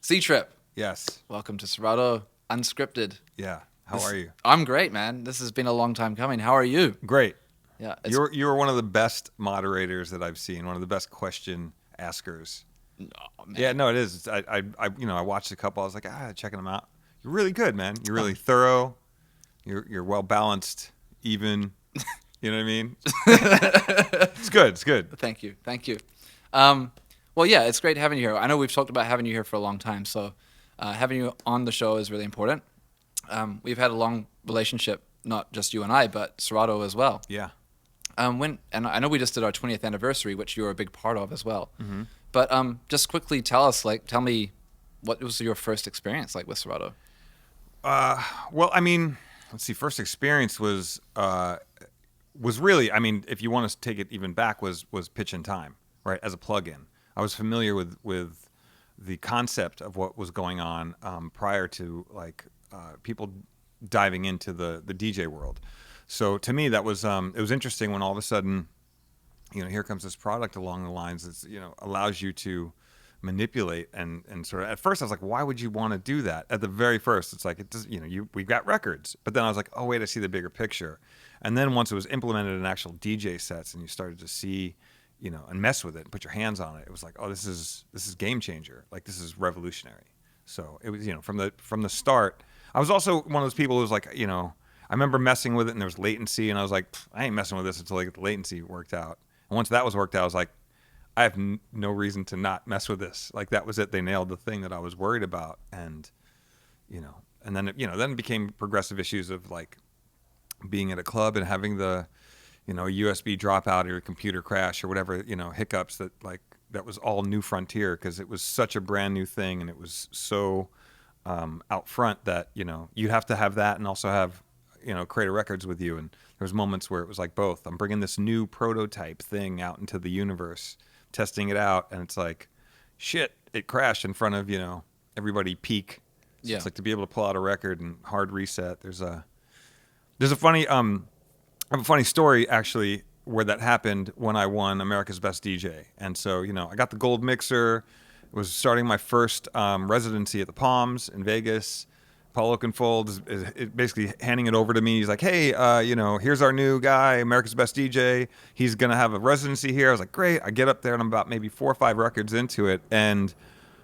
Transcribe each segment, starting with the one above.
C-Trip, Yes. welcome to Serato, Unscripted. Yeah. How are you? I'm great, man. This has been a long time coming. How are you? Great. Yeah, You're one of the best moderators that I've seen. One of the best question askers. oh, man. Yeah. No, it is. I watched a couple. I was like, checking them out. You're really good, man. You're really thorough. You're well balanced, even. You know what I mean? It's good. It's good. Thank you. Well, yeah, it's great having you here. I know we've talked about having you here for a long time, so having you on the show is really important. We've had a long relationship, not just you and I, but Serato as well. Yeah. And I know we just did our 20th anniversary, which you were a big part of as well. Mm-hmm. But just quickly tell me, what was your first experience like with Serato? Well, I mean, let's see. First experience was really, I mean, if you want to take it even back, was Pitch in Time, right? As a plugin, I was familiar with the concept of what was going on prior to people diving into the DJ world. So to me, that was it was interesting when all of a sudden, here comes this product along the lines that's allows you to manipulate and sort of. At first, I was like, why would you want to do that? At the very first, it's like it does. We've got records, but then I was like, oh wait, I see the bigger picture. And then once it was implemented in actual DJ sets, and you started to see, and mess with it and put your hands on it, it was like, oh, this is game changer. Like this is revolutionary. So it was, from the start. I was also one of those people who was like, I remember messing with it and there was latency, and I was like, I ain't messing with this until I get the latency worked out. And once that was worked out, I was like, I have no reason to not mess with this. Like that was it. They nailed the thing that I was worried about, and and then it became progressive issues of like being at a club and having the USB dropout or your computer crash or whatever, hiccups that was all new frontier because it was such a brand new thing, and it was so out front that you'd have to have that and also have Creator Records with you. And there was moments where it was like both. I'm bringing this new prototype thing out into the universe, testing it out, and it's like shit, it crashed in front of everybody peak. So Yeah. It's like to be able to pull out a record and hard reset. There's a funny I have a funny story actually where that happened when I won America's Best DJ. And so, I got the gold mixer, was starting my first residency at the Palms in Vegas. Paul Oakenfold is basically handing it over to me. He's like, hey, here's our new guy, America's Best DJ. He's going to have a residency here. I was like, great. I get up there and I'm about maybe 4 or 5 records into it. And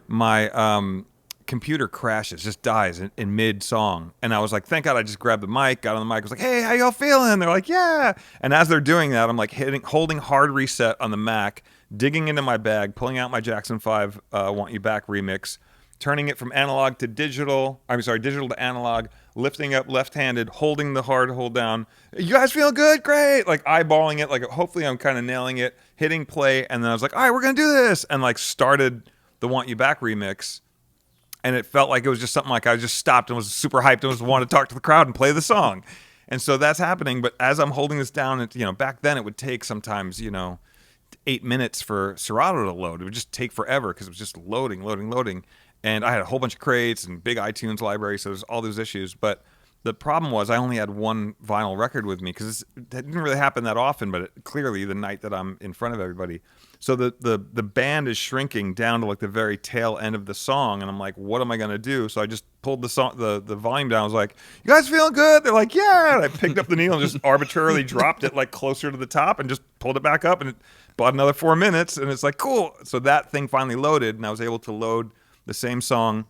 my computer crashes, just dies in mid-song. And I was like, thank God I just grabbed the mic, got on the mic, was like, hey, how y'all feeling? They're like, yeah. And as they're doing that, I'm like holding hard reset on the Mac, digging into my bag, pulling out my Jackson 5 Want You Back remix, turning it from digital to analog, lifting up left-handed, holding the hard hold down. You guys feel good? Great. Like eyeballing it, like hopefully I'm kind of nailing it, hitting play. And then I was like, all right, we're going to do this. And like started the Want You Back remix. And it felt like it was just something like I just stopped and was super hyped and was wanting to talk to the crowd and play the song. And so that's happening. But as I'm holding this down, back then it would take sometimes, 8 minutes for Serato to load. It would just take forever because it was just loading. And I had a whole bunch of crates and big iTunes library, so there's all those issues. But the problem was I only had one vinyl record with me because that didn't really happen that often, but clearly the night that I'm in front of everybody. So the band is shrinking down to like the very tail end of the song, and I'm like, what am I going to do? So I just pulled the volume down. I was like, you guys feeling good? They're like, yeah. And I picked up the needle and just arbitrarily dropped it like closer to the top and just pulled it back up, and it bought another 4 minutes, and it's like, cool. So that thing finally loaded, and I was able to load the same song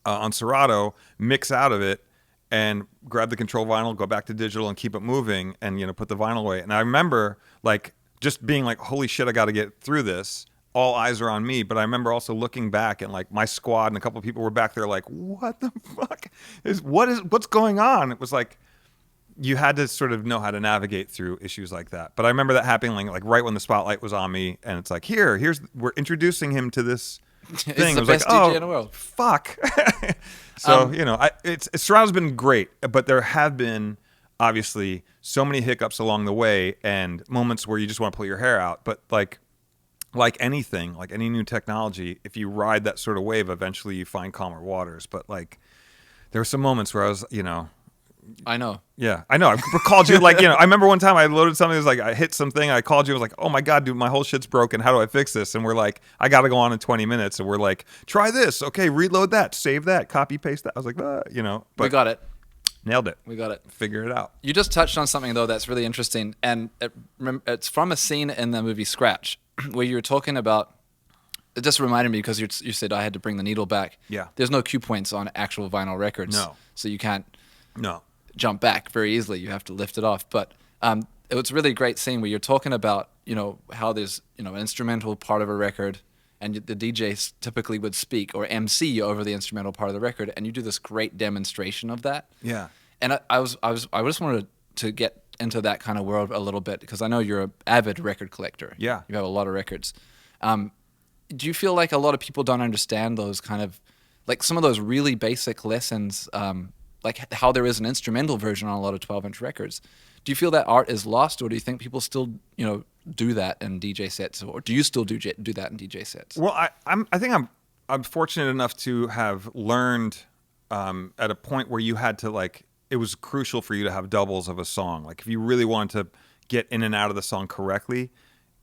on Serato, mix out of it, and grab the control vinyl, go back to digital, and keep it moving, and put the vinyl away. And I remember like just being like, holy shit, I got to get through this. All eyes are on me. But I remember also looking back, and like my squad and a couple of people were back there like, what the fuck what's going on? It was like you had to sort of know how to navigate through issues like that. But I remember that happening like right when the spotlight was on me, and it's like, we're introducing him to this thing. It's the best DJ in the world. Fuck. So Serato's been great, but there have been obviously so many hiccups along the way and moments where you just want to pull your hair out. But like anything, like any new technology, if you ride that sort of wave, eventually you find calmer waters. But like there were some moments where I was, I know. Yeah, I know. I called you like, I remember one time I loaded something. It was like I hit something. I called you. I was like, oh my God, dude, my whole shit's broken. How do I fix this? And we're like, I got to go on in 20 minutes. And we're like, try this. Okay, reload that. Save that. Copy, paste that. I was like, We but got it. nailed it. We got it. Figure it out. You just touched on something, though, that's really interesting. And it's from a scene in the movie Scratch where you were talking about. It just reminded me because you said I had to bring the needle back. Yeah. There's no cue points on actual vinyl records. No. So you can't No. jump back very easily. You have to lift it off. But it was a really great scene where you're talking about, how there's, an instrumental part of a record and the DJ typically would speak or MC over the instrumental part of the record. And you do this great demonstration of that. Yeah. And I just wanted to get into that kind of world a little bit because I know you're an avid record collector. Yeah. You have a lot of records. Do you feel like a lot of people don't understand those kind of, like some of those really basic lessons, like how there is an instrumental version on a lot of 12-inch records? Do you feel that art is lost, or do you think people still, do that in DJ sets, or do you still do that in DJ sets? Well, I think I'm fortunate enough to have learned at a point where you had to it was crucial for you to have doubles of a song. Like if you really wanted to get in and out of the song correctly,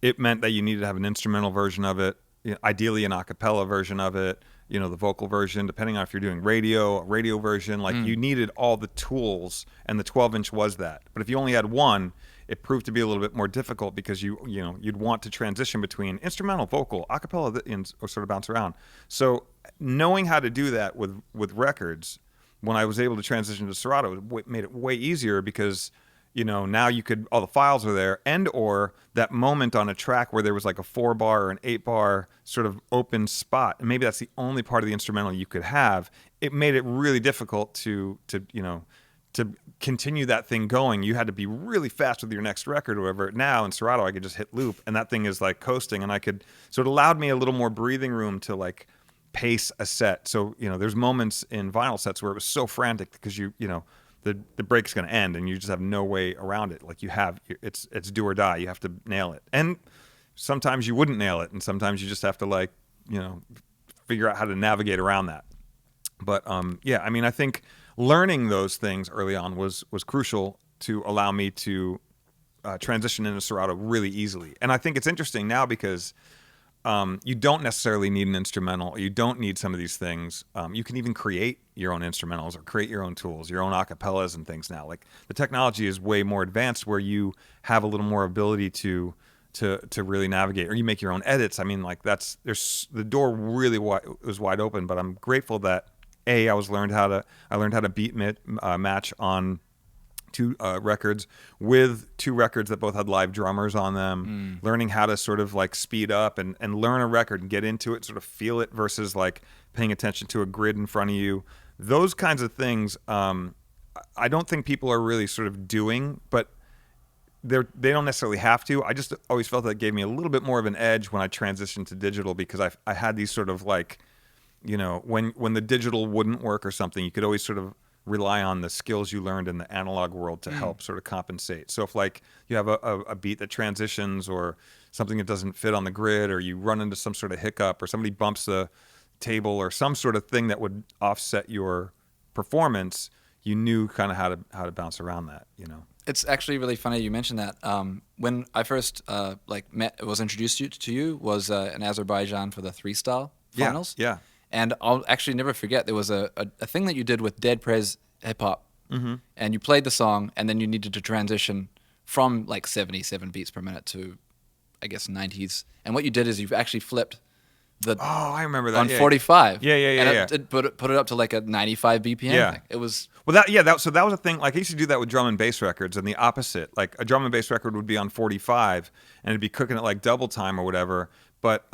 it meant that you needed to have an instrumental version of it. Ideally an a cappella version of it, the vocal version, depending on if you're doing a radio version, you needed all the tools, and the 12-inch was that. But if you only had one, it proved to be a little bit more difficult because you'd want to transition between instrumental, vocal, a cappella, or sort of bounce around. So knowing how to do that with records, when I was able to transition to Serato, it made it way easier because now you could, all the files are there, and or that moment on a track where there was like a 4-bar or an 8-bar sort of open spot, and maybe that's the only part of the instrumental you could have. It made it really difficult to continue that thing going. You had to be really fast with your next record or whatever. Now in Serato, I could just hit loop, and that thing is like coasting, and so it allowed me a little more breathing room to pace a set. So there's moments in vinyl sets where it was so frantic because the break's going to end and you just have no way around it. It's do or die. You have to nail it. And sometimes you wouldn't nail it, and sometimes you just have to figure out how to navigate around that. But I think learning those things early on was crucial to allow me to transition into Serato really easily. And I think it's interesting now because you don't necessarily need an instrumental. You don't need some of these things. You can even create your own instrumentals or create your own tools, your own acapellas and things now. The technology is way more advanced where you have a little more ability to really navigate, or you make your own edits. I mean, there's the door really was wide open. But I'm grateful that I learned how to beat match on two records with two records that both had live drummers on them, learning how to sort of speed up and learn a record and get into it, sort of feel it versus paying attention to a grid in front of you. Those kinds of things, I don't think people are really sort of doing, but they don't necessarily have to. I just always felt that it gave me a little bit more of an edge when I transitioned to digital because I had these sort of when the digital wouldn't work or something, you could always sort of rely on the skills you learned in the analog world to help sort of compensate. So if you have a beat that transitions or something that doesn't fit on the grid, or you run into some sort of hiccup, or somebody bumps the table or some sort of thing that would offset your performance, you knew kind of how to bounce around that, It's actually really funny you mentioned that. When I first was introduced to you was in Azerbaijan for the 3-style finals. Yeah. And I'll actually never forget, there was a thing that you did with Dead Prez Hip Hop. And you played the song, and then you needed to transition from 77 beats per minute to, I guess, 90s. And what you did is you've actually flipped I remember that. On 45. Yeah. And it put it up to a 95 BPM. Yeah. Thing. It was... Well, so that was a thing. I used to do that with drum and bass records, and the opposite. A drum and bass record would be on 45, and it'd be cooking it double time or whatever. But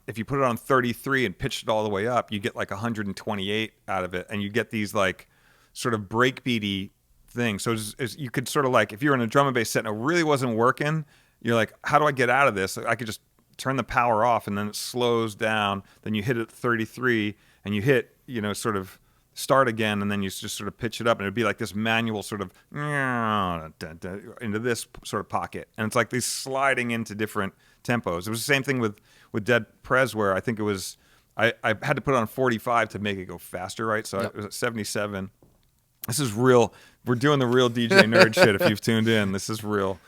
if you put it on 33 and pitched it all the way up, you get 128 out of it, and you get these sort of breakbeaty things. So you could sort of if you're in a drum and bass set and it really wasn't working, you're like, how do I get out of this? I could just turn the power off, and then it slows down. Then you hit it at 33, and you hit sort of start again, and then you just sort of pitch it up, and it'd be this manual sort of into this sort of pocket, and it's these sliding into different tempos. It was the same thing with Dead Prez, where I think it was I had to put it on 45 to make it go faster, right? So Yep. it was at 77, This is real. We're doing the real DJ nerd shit. If you've tuned in, this is real.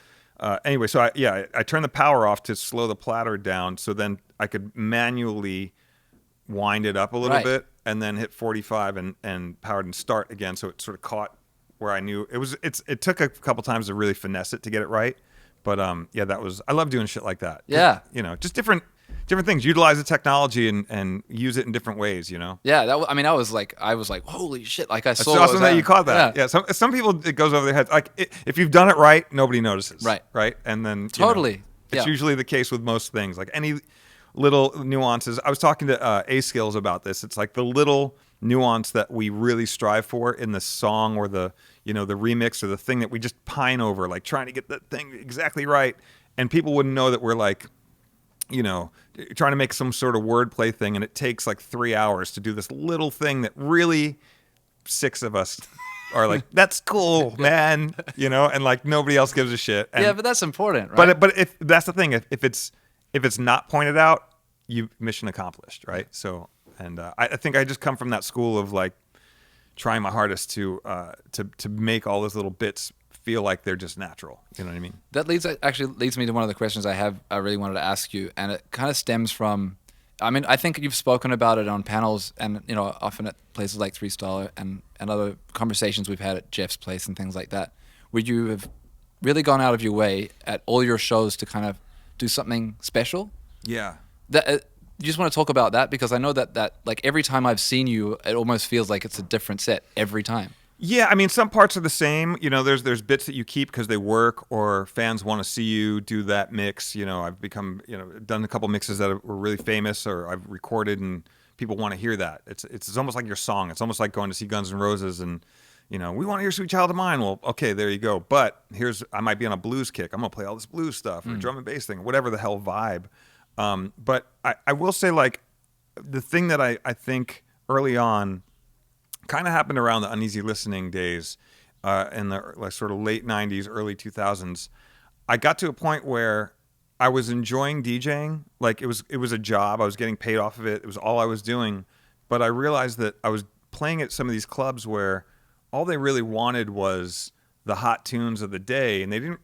Anyway, so I turned the power off to slow the platter down, so then I could manually wind it up a little Right. bit, and then hit 45 and powered and start again. So it sort of caught where I knew it was. It took a couple times to really finesse it to get it right, but yeah, that was. I love doing shit like that. Yeah. You know, just different things. Utilize the technology and use it in different ways. You know. Yeah, I mean, I was like, holy shit! Like I It's saw. what awesome was that you happening. caught that. Yeah. Some people it goes over their heads. Like if you've done it right, nobody notices. Right. Right. And then Totally. it's Yeah. usually the case with most things. Like any little nuances. I was talking to A Skills about this. It's like the little nuance that we really strive for in the song or the the remix or the thing that we just pine over, like trying to get that thing exactly right. And people wouldn't know that we're like, trying to make some sort of wordplay thing, and it takes like 3 hours to do this little thing that really 6 of us are like, that's cool, man, and like nobody else gives a shit. And, Yeah, but that's important, right? but if that's the thing, if it's not pointed out, you mission accomplished, right? So, and I think I just come from that school of like trying my hardest to make all those little bits feel like they're just natural. You know what I mean? That actually leads me to one of the questions I really wanted to ask you, and it kind of stems from. I mean, I think you've spoken about it on panels and often at places like Three Star and other conversations we've had at Jeff's place and things like that, where you have really gone out of your way at all your shows to kind of do something special. Yeah. That you just want to talk about that, because I know that like every time I've seen you, it almost feels like it's a different set every time. Yeah, I mean, some parts are the same. There's bits that you keep because they work, or fans want to see you do that mix. I've become, done a couple mixes that were really famous, or I've recorded and people want to hear that. It's almost like your song. It's almost like going to see Guns N' Roses and, we want to hear Sweet Child of Mine. Well, okay, there you go. But I might be on a blues kick. I'm going to play all this blues stuff or drum and bass thing, whatever the hell vibe. But I will say, like, the thing that I think early on kind of happened around the Uneasy Listening days, in the like sort of late 90s, early 2000s. I got to a point where I was enjoying DJing. Like it was a job. I was getting paid off of it. It was all I was doing. But I realized that I was playing at some of these clubs where all they really wanted was the hot tunes of the day, and they didn't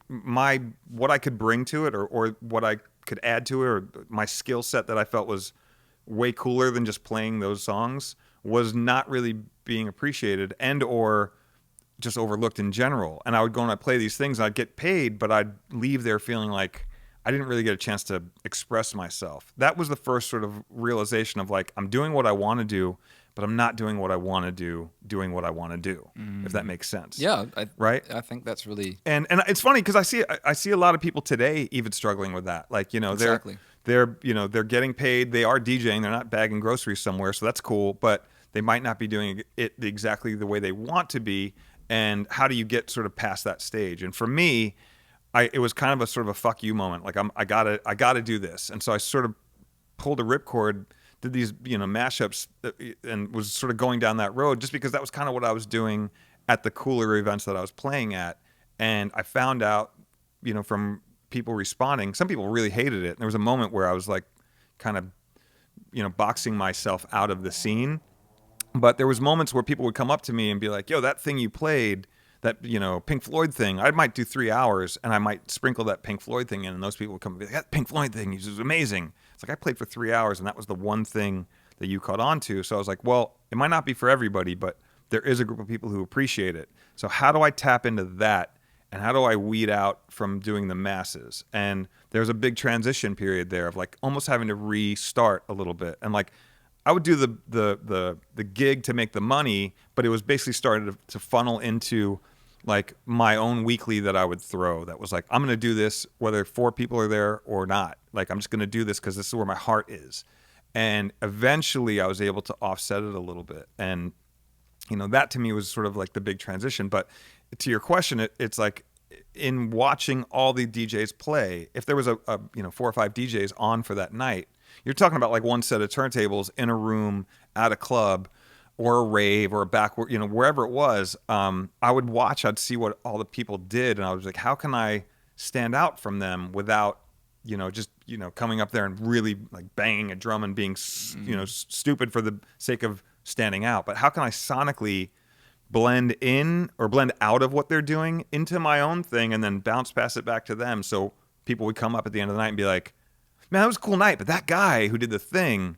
what I could bring to it, or what I could add to it, or my skill set that I felt was way cooler than just playing those songs was not really being appreciated and or just overlooked in general. And I would go and I'd play these things and I'd get paid, but I'd leave there feeling like I didn't really get a chance to express myself. That was the first sort of realization of like, I'm doing what I want to do, but I'm not doing what I want to do, doing what I want to do, if that makes sense. Yeah, right? I think that's really... And it's funny because I see a lot of people today even struggling with that. Like, Exactly. they're getting paid, they are DJing, they're not bagging groceries somewhere, so that's cool, but they might not be doing it exactly the way they want to be. And how do you get sort of past that stage? And for me, it was kind of a sort of a fuck you moment. Like I gotta do this. And so I sort of pulled a ripcord, did these mashups, and was sort of going down that road just because that was kind of what I was doing at the cooler events that I was playing at. And I found out, from people responding, some people really hated it. And there was a moment where I was like kind of, boxing myself out of the scene. But there was moments where people would come up to me and be like, yo, that thing you played, that, Pink Floyd thing, I might do 3 hours and I might sprinkle that Pink Floyd thing in, and those people would come and be like, that Pink Floyd thing is amazing. It's like, I played for 3 hours and that was the one thing that you caught on to. So I was like, well, it might not be for everybody, but there is a group of people who appreciate it. So how do I tap into that? And how do I weed out from doing the masses? And there's a big transition period there of like almost having to restart a little bit. And like, I would do the gig to make the money, but it was basically started to funnel into like my own weekly that I would throw. That was like, I'm going to do this whether 4 people are there or not. Like, I'm just going to do this because this is where my heart is. And eventually I was able to offset it a little bit. And, that to me was sort of like the big transition. But to your question, it's like in watching all the DJs play, if there was a 4 or 5 DJs on for that night, you're talking about like one set of turntables in a room at a club or a rave or a backward, wherever it was. I would watch, I'd see what all the people did. And I was like, how can I stand out from them without, just, coming up there and really like banging a drum and being, stupid for the sake of standing out. But how can I sonically blend in or blend out of what they're doing into my own thing and then pass it back to them. So people would come up at the end of the night and be like, man, that was a cool night, but that guy who did the thing,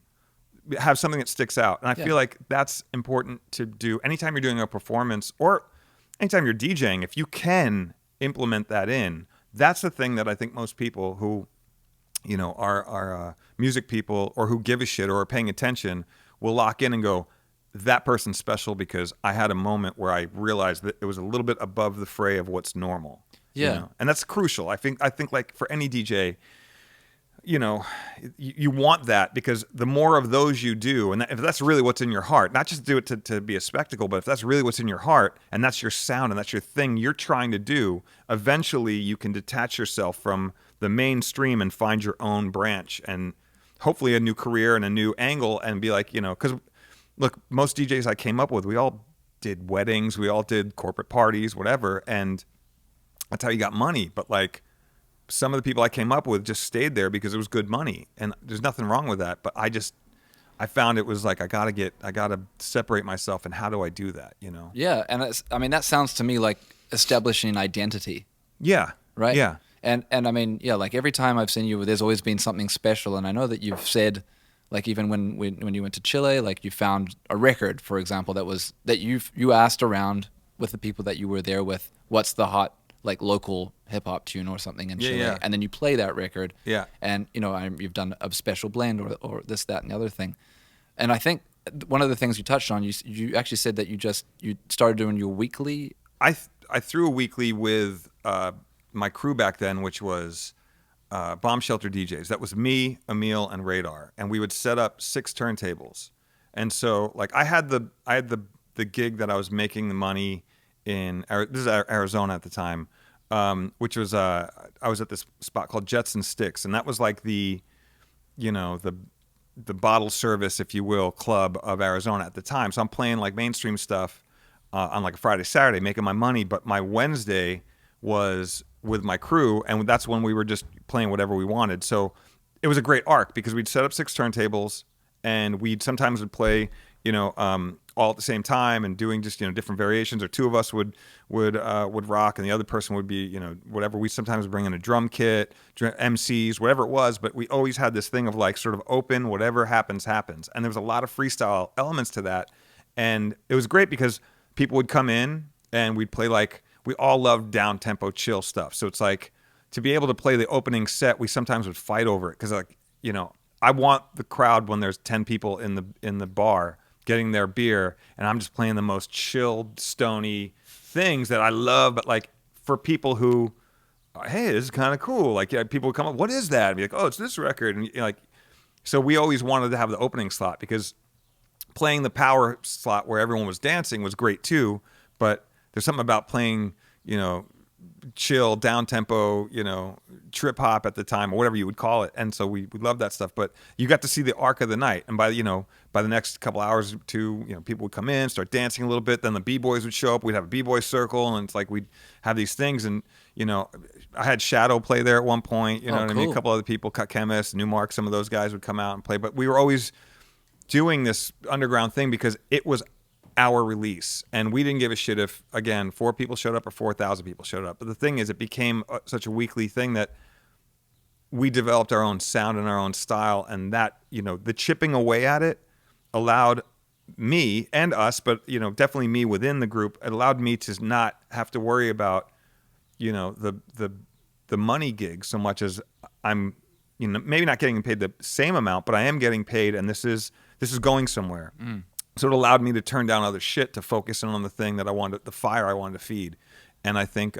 have something that sticks out. And I feel like that's important to do anytime you're doing a performance or anytime you're DJing. If you can implement that in, that's the thing that I think most people who, you know, are music people or who give a shit or are paying attention will lock in and go, that person's special because I had a moment where I realized that it was a little bit above the fray of what's normal. Yeah. You know? And that's crucial. I think like for any DJ, you know, you want that because the more of those you do, and if that's really what's in your heart, not just do it to be a spectacle, but if that's really what's in your heart and that's your sound and that's your thing you're trying to do, eventually you can detach yourself from the mainstream and find your own branch and hopefully a new career and a new angle and be like, you know, because look, most DJs I came up with, we all did weddings, we all did corporate parties, whatever, and that's how you got money. But like some of the people I came up with just stayed there because it was good money, and there's nothing wrong with that. But I found it was like I gotta separate myself, and how do I do that? You know? Yeah, and I mean that sounds to me like establishing identity. Yeah. Right. Yeah. And I mean, yeah, like every time I've seen you, there's always been something special, and I know that you've said. Like even when you went to Chile, like you found a record, for example, that you asked around with the people that you were there with, what's the hot like local hip hop tune or something in Chile, and then you play that record, and you know you've done a special blend or this, that, and the other thing, and I think one of the things you touched on, you actually said that you started doing your weekly. I threw a weekly with my crew back then, which was. Bomb Shelter DJs. That was me, Emil, and Radar, and we would set up 6 turntables. And so, like, I had the gig that I was making the money in. This is Arizona at the time, which was I was at this spot called Jets and Sticks, and that was like the bottle service, if you will, club of Arizona at the time. So I'm playing like mainstream stuff on like a Friday, Saturday, making my money, but my Wednesday was with my crew, and that's when we were just playing whatever we wanted. So it was a great arc because we'd set up 6 turntables, and we'd sometimes would play, you know, all at the same time and doing just, you know, different variations. Or 2 of us would rock, and the other person would be, you know, whatever. We sometimes would bring in a drum kit, MCs, whatever it was. But we always had this thing of like sort of open, whatever happens, happens. And there was a lot of freestyle elements to that, and it was great because people would come in and we'd play like. We all loved down-tempo, chill stuff. So it's like, to be able to play the opening set, we sometimes would fight over it. Because, like, you know, I want the crowd when there's 10 people in the bar getting their beer, and I'm just playing the most chilled, stony things that I love. But, like, for people who, hey, this is kind of cool. Like, yeah, people would come up, what is that? And be like, oh, it's this record. And, you know, like, so we always wanted to have the opening slot because playing the power slot where everyone was dancing was great, too. But there's something about playing, you know, chill, down-tempo, you know, trip-hop at the time, or whatever you would call it. And so we love that stuff. But you got to see the arc of the night. And by the next couple hours or two, you know, people would come in, start dancing a little bit. Then the B-boys would show up. We'd have a B-boy circle, and it's like we'd have these things. And, you know, I had Shadow play there at one point. You know what I mean? A couple other people, Cut Chemist, Newmark, some of those guys would come out and play. But we were always doing this underground thing because it was our release, and we didn't give a shit if, again, 4 people showed up or 4,000 people showed up. But the thing is, it became such a weekly thing that we developed our own sound and our own style, and that, you know, the chipping away at it allowed me and us, but, you know, definitely me within the group, it allowed me to not have to worry about, you know, the money gig so much as I'm, you know, maybe not getting paid the same amount, but I am getting paid, and this is going somewhere. So it allowed me to turn down other shit to focus in on the thing that I wanted, the fire I wanted to feed. And I think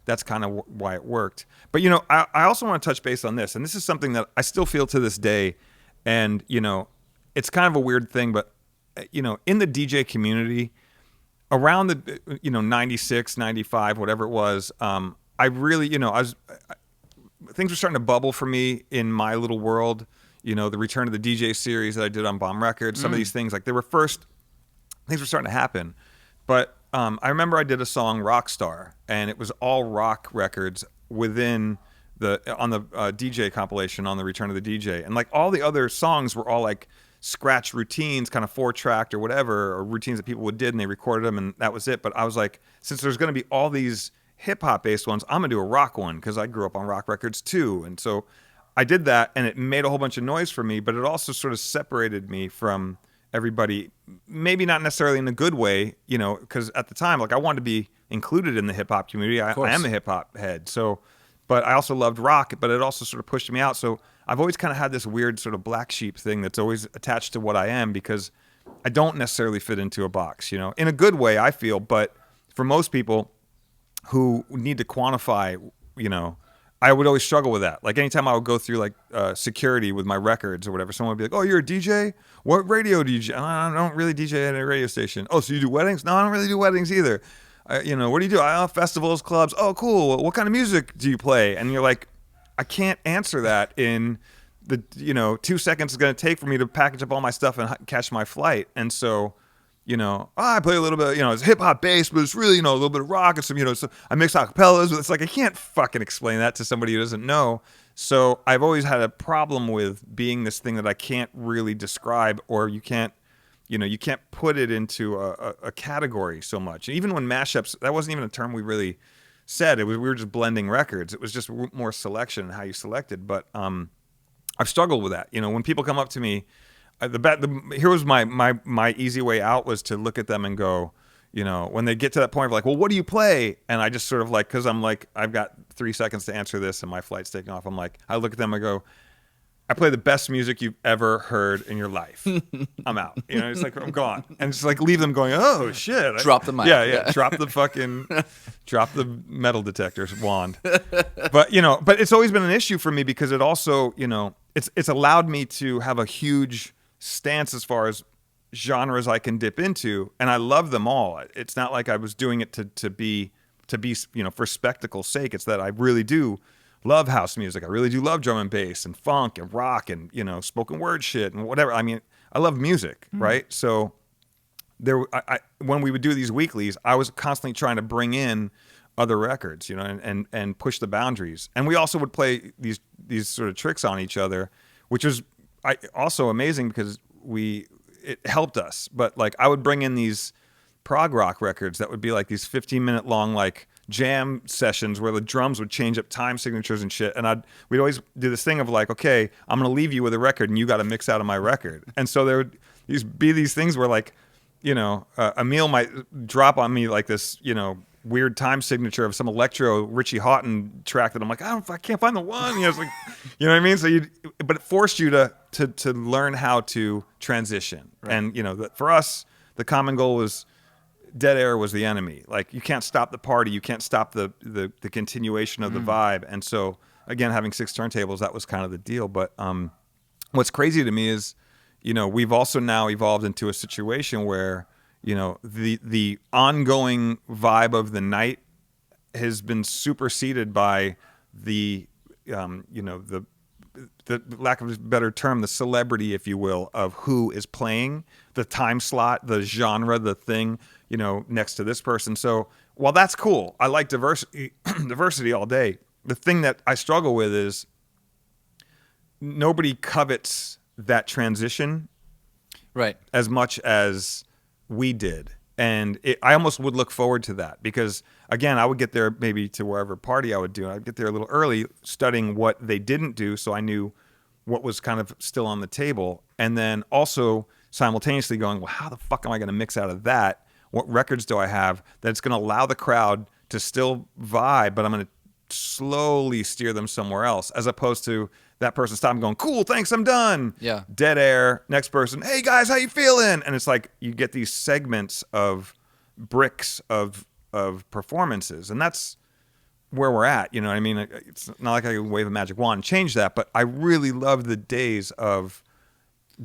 that's kind of why it worked. But, you know, I also want to touch base on this. And this is something that I still feel to this day. And, you know, it's kind of a weird thing. But, you know, in the DJ community, around the, you know, 96, 95, whatever it was, I really, you know, things were starting to bubble for me in my little world. You know, the return of the DJ series that I did on Bomb Records, some of these things, like things were starting to happen. But I remember I did a song, Rockstar, and it was all rock records on the DJ compilation on the Return of the DJ. And like all the other songs were all like scratch routines, kind of 4-tracked or whatever, or routines that people would did, and they recorded them, and that was it. But I was like, since there's going to be all these hip hop based ones, I'm gonna do a rock one because I grew up on rock records too, and so I did that, and it made a whole bunch of noise for me, but it also sort of separated me from everybody, maybe not necessarily in a good way, you know, because at the time, like, I wanted to be included in the hip hop community. I am a hip hop head, so, but I also loved rock, but it also sort of pushed me out. So I've always kind of had this weird sort of black sheep thing that's always attached to what I am, because I don't necessarily fit into a box, you know, in a good way, I feel. But for most people who need to quantify, you know, I would always struggle with that. Like, anytime I would go through like security with my records or whatever, someone would be like, "Oh, you're a DJ? What radio do you DJ?" I don't really DJ at a radio station. "Oh, so you do weddings?" "No, I don't really do weddings either." You know, "What do you do?" "Festivals, clubs." "Oh, cool. What kind of music do you play?" And you're like, I can't answer that in the, you know, 2 seconds it's going to take for me to package up all my stuff and catch my flight. And so, you know, I play a little bit, you know, it's hip hop bass, but it's really, you know, a little bit of rock and some, you know, so I mix acapellas. It's like, I can't fucking explain that to somebody who doesn't know. So I've always had a problem with being this thing that I can't really describe, or you can't, you know, you can't put it into a category so much. Even when mashups, that wasn't even a term we really said. It was, we were just blending records. It was just more selection and how you selected. But I've struggled with that. You know, when people come up to me, here was my easy way out, was to look at them and go, you know, when they get to that point of like, "Well, what do you play?" And I just sort of like, because I'm like, I've got 3 seconds to answer this and my flight's taking off. I'm like, I look at them and go, "I play the best music you've ever heard in your life." I'm out. You know, it's like, I'm gone. And it's like, leave them going, "Oh shit." Drop the mic. Yeah. Drop the metal detector's wand. But, you know, but it's always been an issue for me, because it also, you know, it's allowed me to have a huge stance as far as genres I can dip into, and I love them all. It's not like I was doing it to be, you know, for spectacle's sake. It's that I really do love house music. I really do love drum and bass and funk and rock and, you know, spoken word shit and whatever. I mean, I love music, right? So when we would do these weeklies, I was constantly trying to bring in other records, you know, and push the boundaries. And we also would play these sort of tricks on each other, which was also amazing, because it helped us. But like, I would bring in these prog rock records that would be like these 15-minute long like jam sessions where the drums would change up time signatures and shit. And we'd always do this thing of like, "Okay, I'm gonna leave you with a record and you got to mix out of my record." And so there would be these things where, like, you know, Emil might drop on me like this, you know, weird time signature of some electro Richie Houghton track that I'm like, I can't find the one. You know, it's like, you know what I mean? So but it forced you to learn how to transition. Right. And, you know, for us, the common goal was dead air was the enemy. Like, you can't stop the party. You can't stop the continuation of the vibe. And so, again, having 6 turntables, that was kind of the deal. But what's crazy to me is, you know, we've also now evolved into a situation where, you know, the ongoing vibe of the night has been superseded by the, you know, the lack of a better term, the celebrity, if you will, of who is playing, the time slot, the genre, the thing, you know, next to this person. So while that's cool, I like diversity all day. The thing that I struggle with is nobody covets that transition, right, as much as we did. And I almost would look forward to that, because, again, I would get there maybe to wherever party I would do. I'd get there a little early, studying what they didn't do, so I knew what was kind of still on the table. And then also simultaneously going, well, how the fuck am I going to mix out of that? What records do I have that's going to allow the crowd to still vibe, but I'm going to slowly steer them somewhere else, as opposed to that person stopping, going, "Cool, thanks, I'm done." Yeah. Dead air. Next person, "Hey guys, how you feeling?" And it's like, you get these segments of bricks of performances, and that's where we're at. You know what I mean? It's not like I can wave a magic wand and change that, but I really love the days of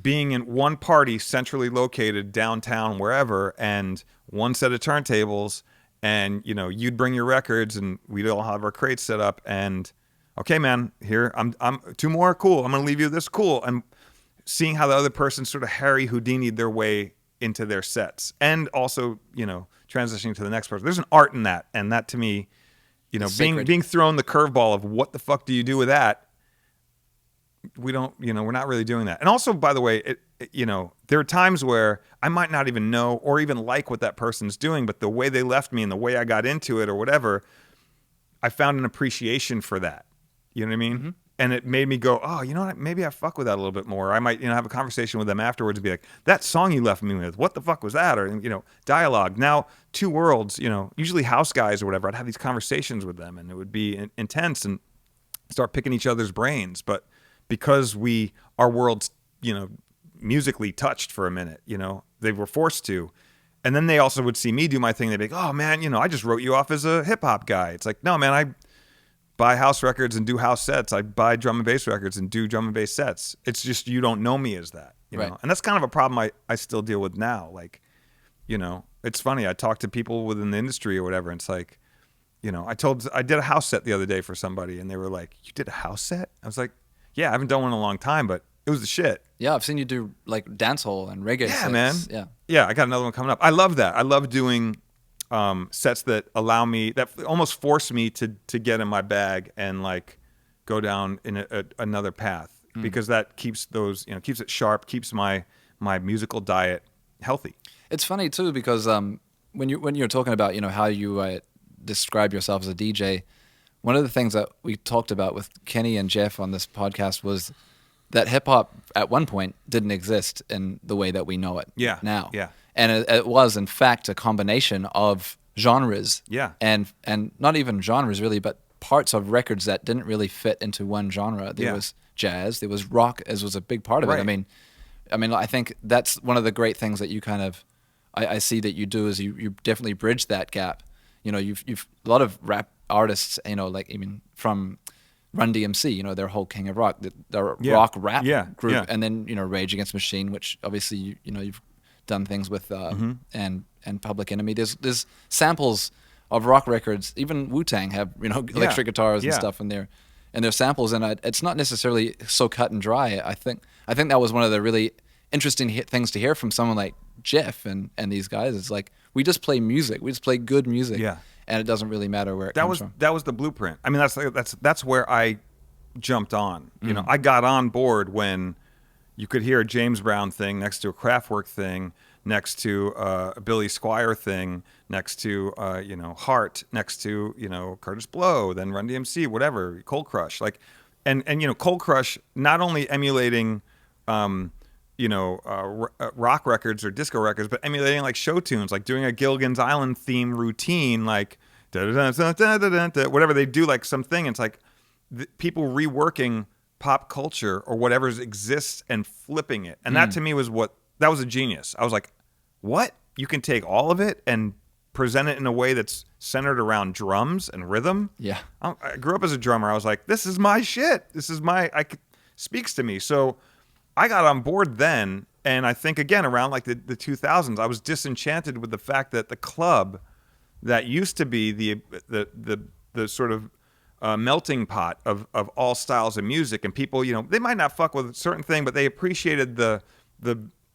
being in one party centrally located downtown, wherever, and one set of turntables, and, you know, you'd bring your records and we'd all have our crates set up, and, "Okay, man, here, I'm 2 more, cool, I'm gonna leave you this, cool." And seeing how the other person sort of Harry Houdini'd their way into their sets, and also, you know, transitioning to the next person. There's an art in that, and that, to me, you know, being thrown the curveball of what the fuck do you do with that, we're not really doing that. And also, by the way, there are times where I might not even know or even like what that person's doing, but the way they left me and the way I got into it or whatever, I found an appreciation for that. You know what I mean? Mm-hmm. And it made me go, oh, you know what? Maybe I fuck with that a little bit more. I might, have a conversation with them afterwards and be like, that song you left me with, what the fuck was that? Or, dialogue. Now, Two Worlds, usually house guys or whatever, I'd have these conversations with them and it would be intense and start picking each other's brains. But because our worlds, musically touched for a minute, they were forced to. And then they also would see me do my thing. They'd be like, oh man, I just wrote you off as a hip hop guy. It's like, no, man, I buy house records and do house sets. I buy drum and bass records and do drum and bass sets. It's just you don't know me as that, Right. know? And that's kind of a problem I still deal with now. Like, it's funny. I talk to people within the industry or whatever, and it's like, I did a house set the other day for somebody, and they were like, you did a house set? I was like, yeah, I haven't done one in a long time, but it was the shit. Yeah, I've seen you do like dancehall and reggae Yeah, sets. man. Yeah. Yeah, I got another one coming up. I love that. I love doing sets that allow me, that almost force me to get in my bag and like go down in another path, because that keeps those, keeps it sharp, keeps my musical diet healthy. It's funny too because when you're talking about how you describe yourself as a DJ, one of the things that we talked about with Kenny and Jeff on this podcast was that hip hop at one point didn't exist in the way that we know it now. Yeah. And it was in fact a combination of genres. Yeah. And not even genres really, but parts of records that didn't really fit into one genre. There was jazz, there was rock, as was a big part of it. I mean, I think that's one of the great things that you kind of, I see that you do is you definitely bridge that gap. You've a lot of rap artists, like even from Run DMC, their whole King of Rock, the rock rap group, and then Rage Against the Machine, which obviously you've done things with, and Public Enemy. There's samples of rock records. Even Wu-Tang have electric guitars and stuff in their samples, and it's not necessarily so cut and dry. I think that was one of the really interesting things to hear from someone like Jeff and these guys. It's like we just play music, we just play good music. Yeah. And it doesn't really matter where it comes from. That was the blueprint. I mean, that's where I jumped on. I got on board when you could hear a James Brown thing next to a Kraftwerk thing, next to a Billy Squier thing, next to Heart, next to Curtis Blow, then Run DMC, whatever, Cold Crush, like, and Cold Crush not only emulating rock records or disco records, but emulating like show tunes, like doing a Gilligan's Island theme routine, like whatever they do, like something. It's like people reworking pop culture or whatever exists and flipping it. And that to me that was a genius. I was like, what? You can take all of it and present it in a way that's centered around drums and rhythm. Yeah. I grew up as a drummer. I was like, this is my shit. Speaks to me. So I got on board then, and I think again around like the 2000s, I was disenchanted with the fact that the club that used to be the sort of melting pot of all styles of music, and people, they might not fuck with a certain thing, but they appreciated the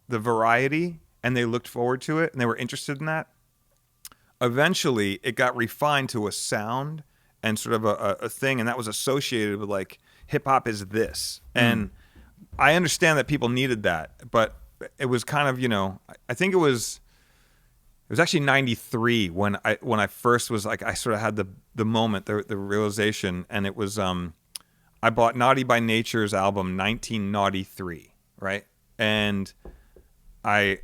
variety and they looked forward to it and they were interested in that. Eventually, it got refined to a sound and sort of a thing, and that was associated with like hip hop is this and. I understand that people needed that, but it was kind of, I think it was actually 93 when I first was like, I sort of had the moment, the realization, and it was, I bought Naughty by Nature's album 1993, right? And I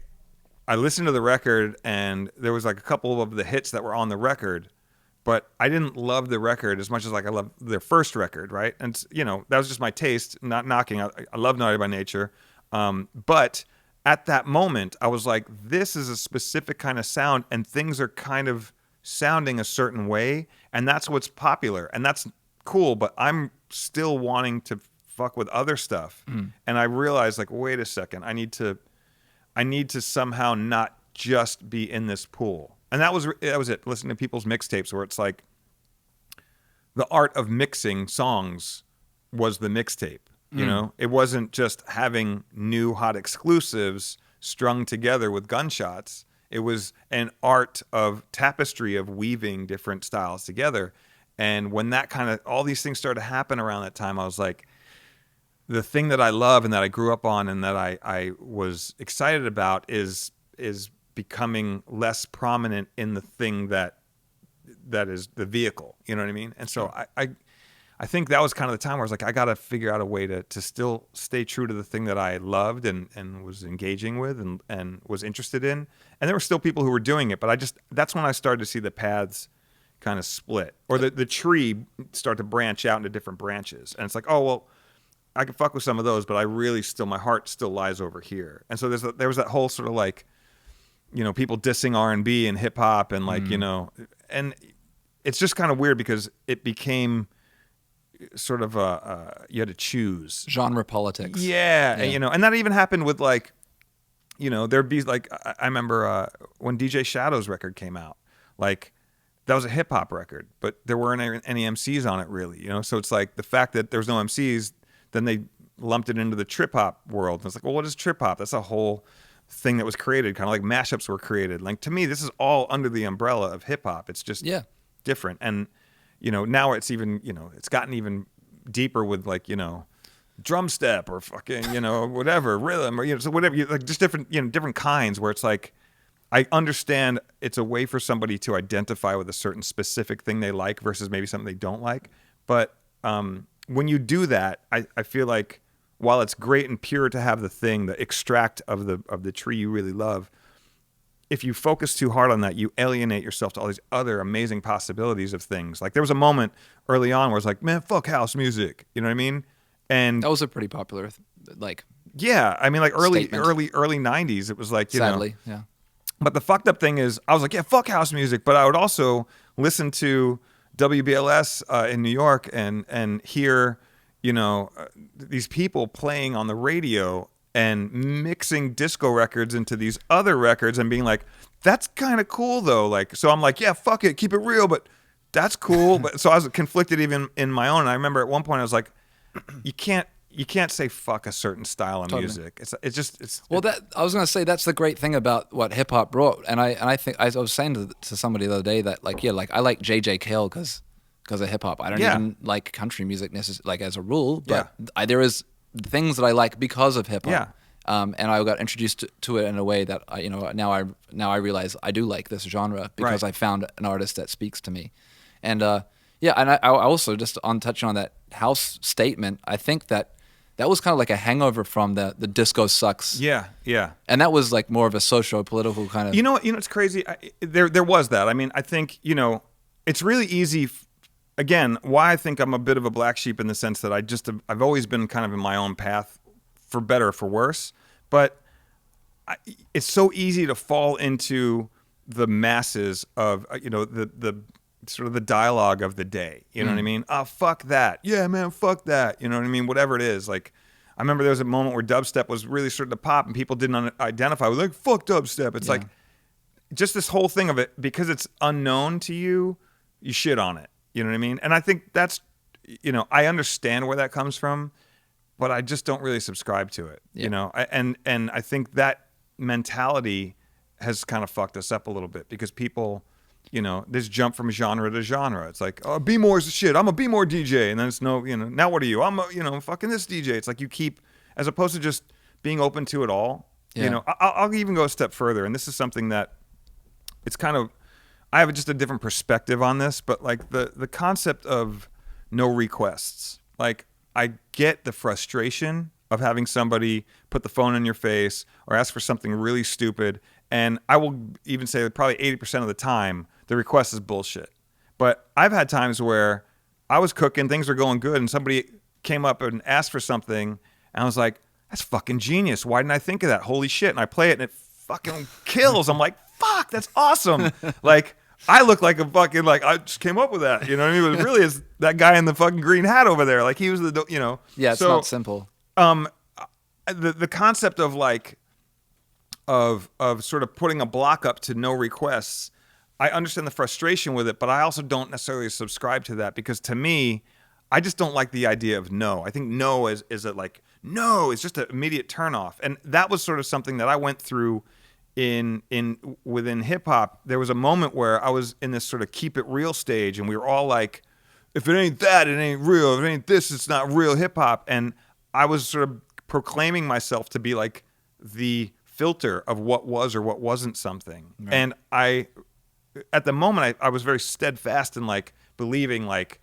listened to the record, and there was like a couple of the hits that were on the record, but I didn't love the record as much as like I loved their first record, right? And that was just my taste, not knocking. I love Naughty by Nature, but at that moment I was like, this is a specific kind of sound, and things are kind of sounding a certain way, and that's what's popular, and that's cool. But I'm still wanting to fuck with other stuff, and I realized like, wait a second, I need to somehow not just be in this pool. And that was it. Listening to people's mixtapes where it's like the art of mixing songs was the mixtape. It wasn't just having new hot exclusives strung together with gunshots. It was an art of tapestry of weaving different styles together. And when that kind of all these things started to happen around that time, I was like, the thing that I love and that I grew up on and that I was excited about is becoming less prominent in the thing that is the vehicle. You know what I mean? And so I think that was kind of the time where I was like, I got to figure out a way to still stay true to the thing that I loved and was engaging with and was interested in. And there were still people who were doing it, but that's when I started to see the paths kind of split, or the tree start to branch out into different branches. And it's like, oh, well, I can fuck with some of those, but I really my heart still lies over here. And so there was that whole sort of like, you know, people dissing R&B and hip hop and like, you know, and it's just kind of weird because it became sort of you had to choose genre politics. Yeah. And, you know, and that even happened with like, you know, there'd be like, I remember when DJ Shadow's record came out, like that was a hip hop record, but there weren't any MCs on it really, you know? So it's like the fact that there was no MCs, then they lumped it into the trip hop world. And it's like, well, what is trip hop? That's a whole thing that was created, kind of like mashups were created. Like to me, this is all under the umbrella of hip hop. It's just different. And, you know, now it's even, you know, it's gotten even deeper with like, you know, drum step or fucking, you know, whatever, rhythm or, you know, so whatever, like just different, you know, different kinds where it's like, I understand it's a way for somebody to identify with a certain specific thing they like versus maybe something they don't like. But when you do that, I feel like while it's great and pure to have the thing, the extract of the tree you really love, if you focus too hard on that, you alienate yourself to all these other amazing possibilities of things. Like there was a moment early on where it's like, man, fuck house music. You know what I mean? And that was a pretty popular, like, yeah, I mean, like early statement. early 90s, it was like, you Sadly, know, yeah. But the fucked up thing is, I was like, yeah, fuck house music. But I would also listen to WBLS in New York and hear, you know, these people playing on the radio and mixing disco records into these other records and being like, that's kind of cool though. Like, so I'm like, yeah, fuck it, keep it real, but that's cool. But so I was conflicted even in my own. And I remember at one point I was like, you can't say fuck a certain style of music. Well, that I was gonna say that's the great thing about what hip hop brought, and I think I was saying to somebody the other day that like I like J.J. Cale because of hip hop. I don't even like country music like as a rule, but there is things that I like because of hip hop. Yeah. And I got introduced to it in a way that you know now I realize I do like this genre because I found an artist that speaks to me, and and I also just on touching on that house statement, I think that was kind of like a hangover from the disco sucks. Yeah, yeah. And that was like more of a socio-political kind of. You know, it's crazy. There was that. I mean, I think, you know, it's really easy. Again, why I think I'm a bit of a black sheep in the sense that I've always been kind of in my own path, for better or for worse. But it's so easy to fall into the masses of, you know, the sort of the dialogue of the day. You know what I mean? Oh, fuck that. Yeah, man, fuck that. You know what I mean? Whatever it is. Like, I remember there was a moment where dubstep was really starting to pop and people didn't identify with like, fuck dubstep. It's like, just this whole thing of it, because it's unknown to you, you shit on it. You know what I mean? And I think that's, you know, I understand where that comes from, but I just don't really subscribe to it. You know? And I think that mentality has kind of fucked us up a little bit because people, you know, this jump from genre to genre. It's like, oh, B-More's the shit. I'm a B-More DJ. And then it's no, you know, now what are you? I'm a, you know, fucking this DJ. It's like you keep, as opposed to just being open to it all. You know, I'll even go a step further. And this is something that it's kind of, I have just a different perspective on this, but like the concept of no requests. Like, I get the frustration of having somebody put the phone in your face or ask for something really stupid. And I will even say that probably 80% of the time, the request is bullshit. But I've had times where I was cooking, things were going good, and somebody came up and asked for something, and I was like, that's fucking genius. Why didn't I think of that? Holy shit. And I play it, and it fucking kills. I'm like, fuck, that's awesome. Like, I look like a fucking, like, I just came up with that. You know what I mean? But it really is that guy in the fucking green hat over there. Like, he was the, you know. Yeah, it's not simple. The concept of, like, of sort of putting a block up to no requests, I understand the frustration with it, but I also don't necessarily subscribe to that because to me, I just don't like the idea of no. I think no is a like, no, it's just an immediate turnoff. And that was sort of something that I went through within hip hop. There was a moment where I was in this sort of keep it real stage and we were all like, if it ain't that, it ain't real. If it ain't this, it's not real hip hop. And I was sort of proclaiming myself to be like the filter of what was or what wasn't something. Right. And at the moment, I was very steadfast in like believing like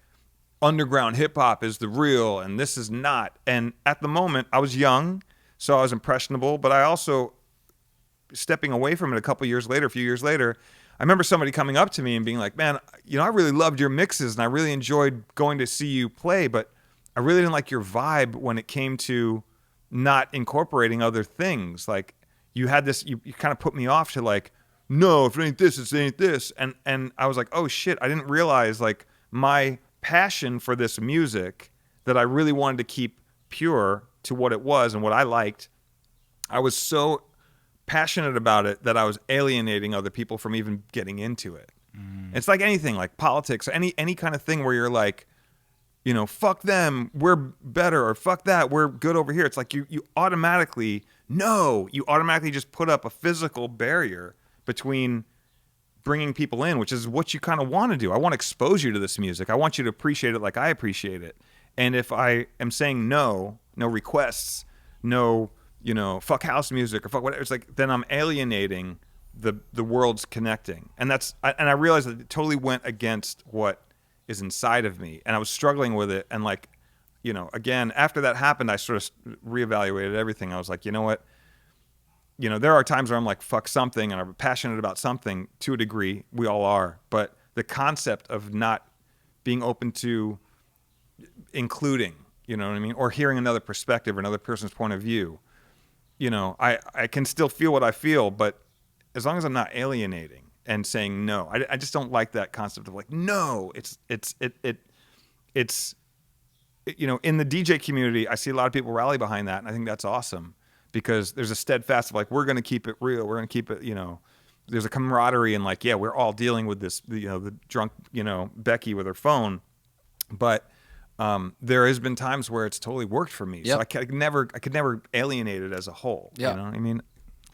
underground hip hop is the real and this is not. And at the moment, I was young, so I was impressionable, but I also, stepping away from it a few years later, I remember somebody coming up to me and being like, man, I really loved your mixes and I really enjoyed going to see you play, but I really didn't like your vibe when it came to not incorporating other things. Like you had this, you kind of put me off to like, no, if it ain't this, it ain't this. And I was like, oh shit, I didn't realize like my passion for this music that I really wanted to keep pure to what it was and what I liked. I was so passionate about it that I was alienating other people from even getting into it. It's like anything, like politics, any kind of thing where you're like, fuck them, we're better, or fuck that, we're good over here. It's like you automatically just put up a physical barrier between bringing people in, which is what you kind of want to do. I want to expose you to this music. I want you to appreciate it like I appreciate it. And if I am saying no requests, no, fuck house music or fuck whatever, it's like, then I'm alienating the world's connecting. And I realized that it totally went against what is inside of me. And I was struggling with it. And like, again, after that happened, I sort of reevaluated everything. I was like, you know what? There are times where I'm like, fuck something, and I'm passionate about something to a degree. We all are. But the concept of not being open to including, you know what I mean? Or hearing another perspective or another person's point of view. I can still feel what I feel, but as long as I'm not alienating and saying no, I just don't like that concept of like, no, it's in the DJ community, I see a lot of people rally behind that. And I think that's awesome because there's a steadfast of like, we're going to keep it real. We're going to keep it, there's a camaraderie and like, yeah, we're all dealing with this, the drunk, Becky with her phone. But there has been times where it's totally worked for me. Yep. So I could never alienate it as a whole. Yeah. You know what I mean?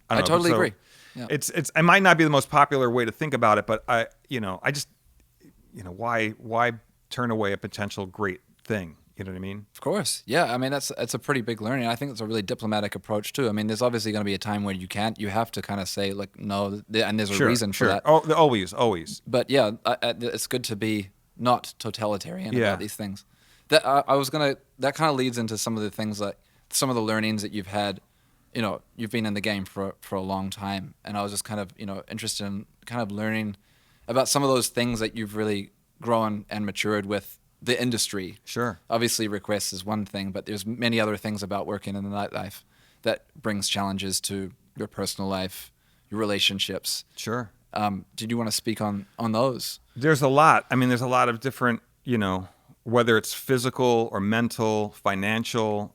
I totally agree. Yeah. It might not be the most popular way to think about it, but I just, why turn away a potential great thing? You know what I mean? Of course. Yeah. I mean, that's a pretty big learning. I think it's a really diplomatic approach too. I mean, there's obviously going to be a time where you have to kind of say like, no, and there's a reason for that. Oh, always. But yeah, it's good to be not totalitarian about these things. That kind of leads into some of the things, like some of the learnings that you've had. You've been in the game for a long time, and I was just kind of interested in kind of learning about some of those things that you've really grown and matured with the industry. Sure. Obviously, requests is one thing, but there's many other things about working in the nightlife that brings challenges to your personal life, your relationships. Sure. Did you want to speak on those? There's a lot. I mean, there's a lot of different, whether it's physical or mental, financial,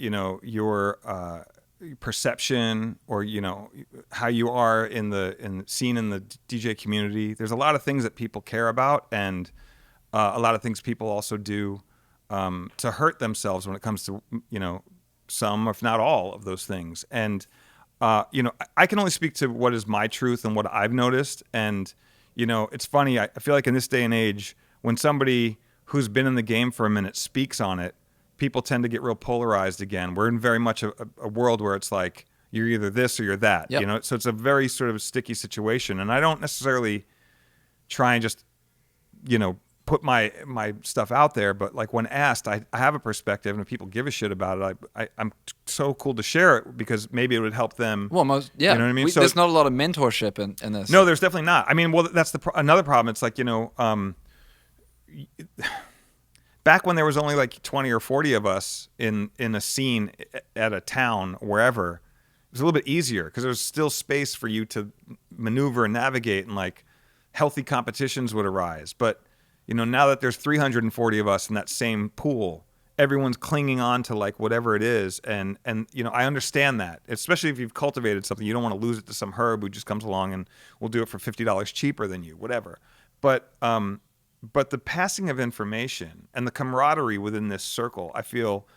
your perception or, how you are in the scene in the DJ community. There's a lot of things that people care about, and a lot of things people also do to hurt themselves when it comes to, some, if not all of those things. And, I can only speak to what is my truth and what I've noticed. And, it's funny. I feel like in this day and age, when somebody who's been in the game for a minute speaks on it, people tend to get real polarized again. We're in very much a world where it's like, you're either this or you're that, Yep. So it's a very sort of sticky situation. And I don't necessarily try and just, put my stuff out there, but like when asked, I have a perspective, and if people give a shit about it, I'm so cool to share it because maybe it would help them. Well, you know what I mean? There's not a lot of mentorship in this. No, there's definitely not. I mean, well, that's another problem. It's like, back when there was only like 20 or 40 of us in a scene at a town, wherever, it was a little bit easier because there was still space for you to maneuver and navigate, and like healthy competitions would arise. But, now that there's 340 of us in that same pool, everyone's clinging on to like whatever it is. And I understand that, especially if you've cultivated something, you don't want to lose it to some herb who just comes along and will do it for $50 cheaper than you, whatever. But the passing of information and the camaraderie within this circle, I feel,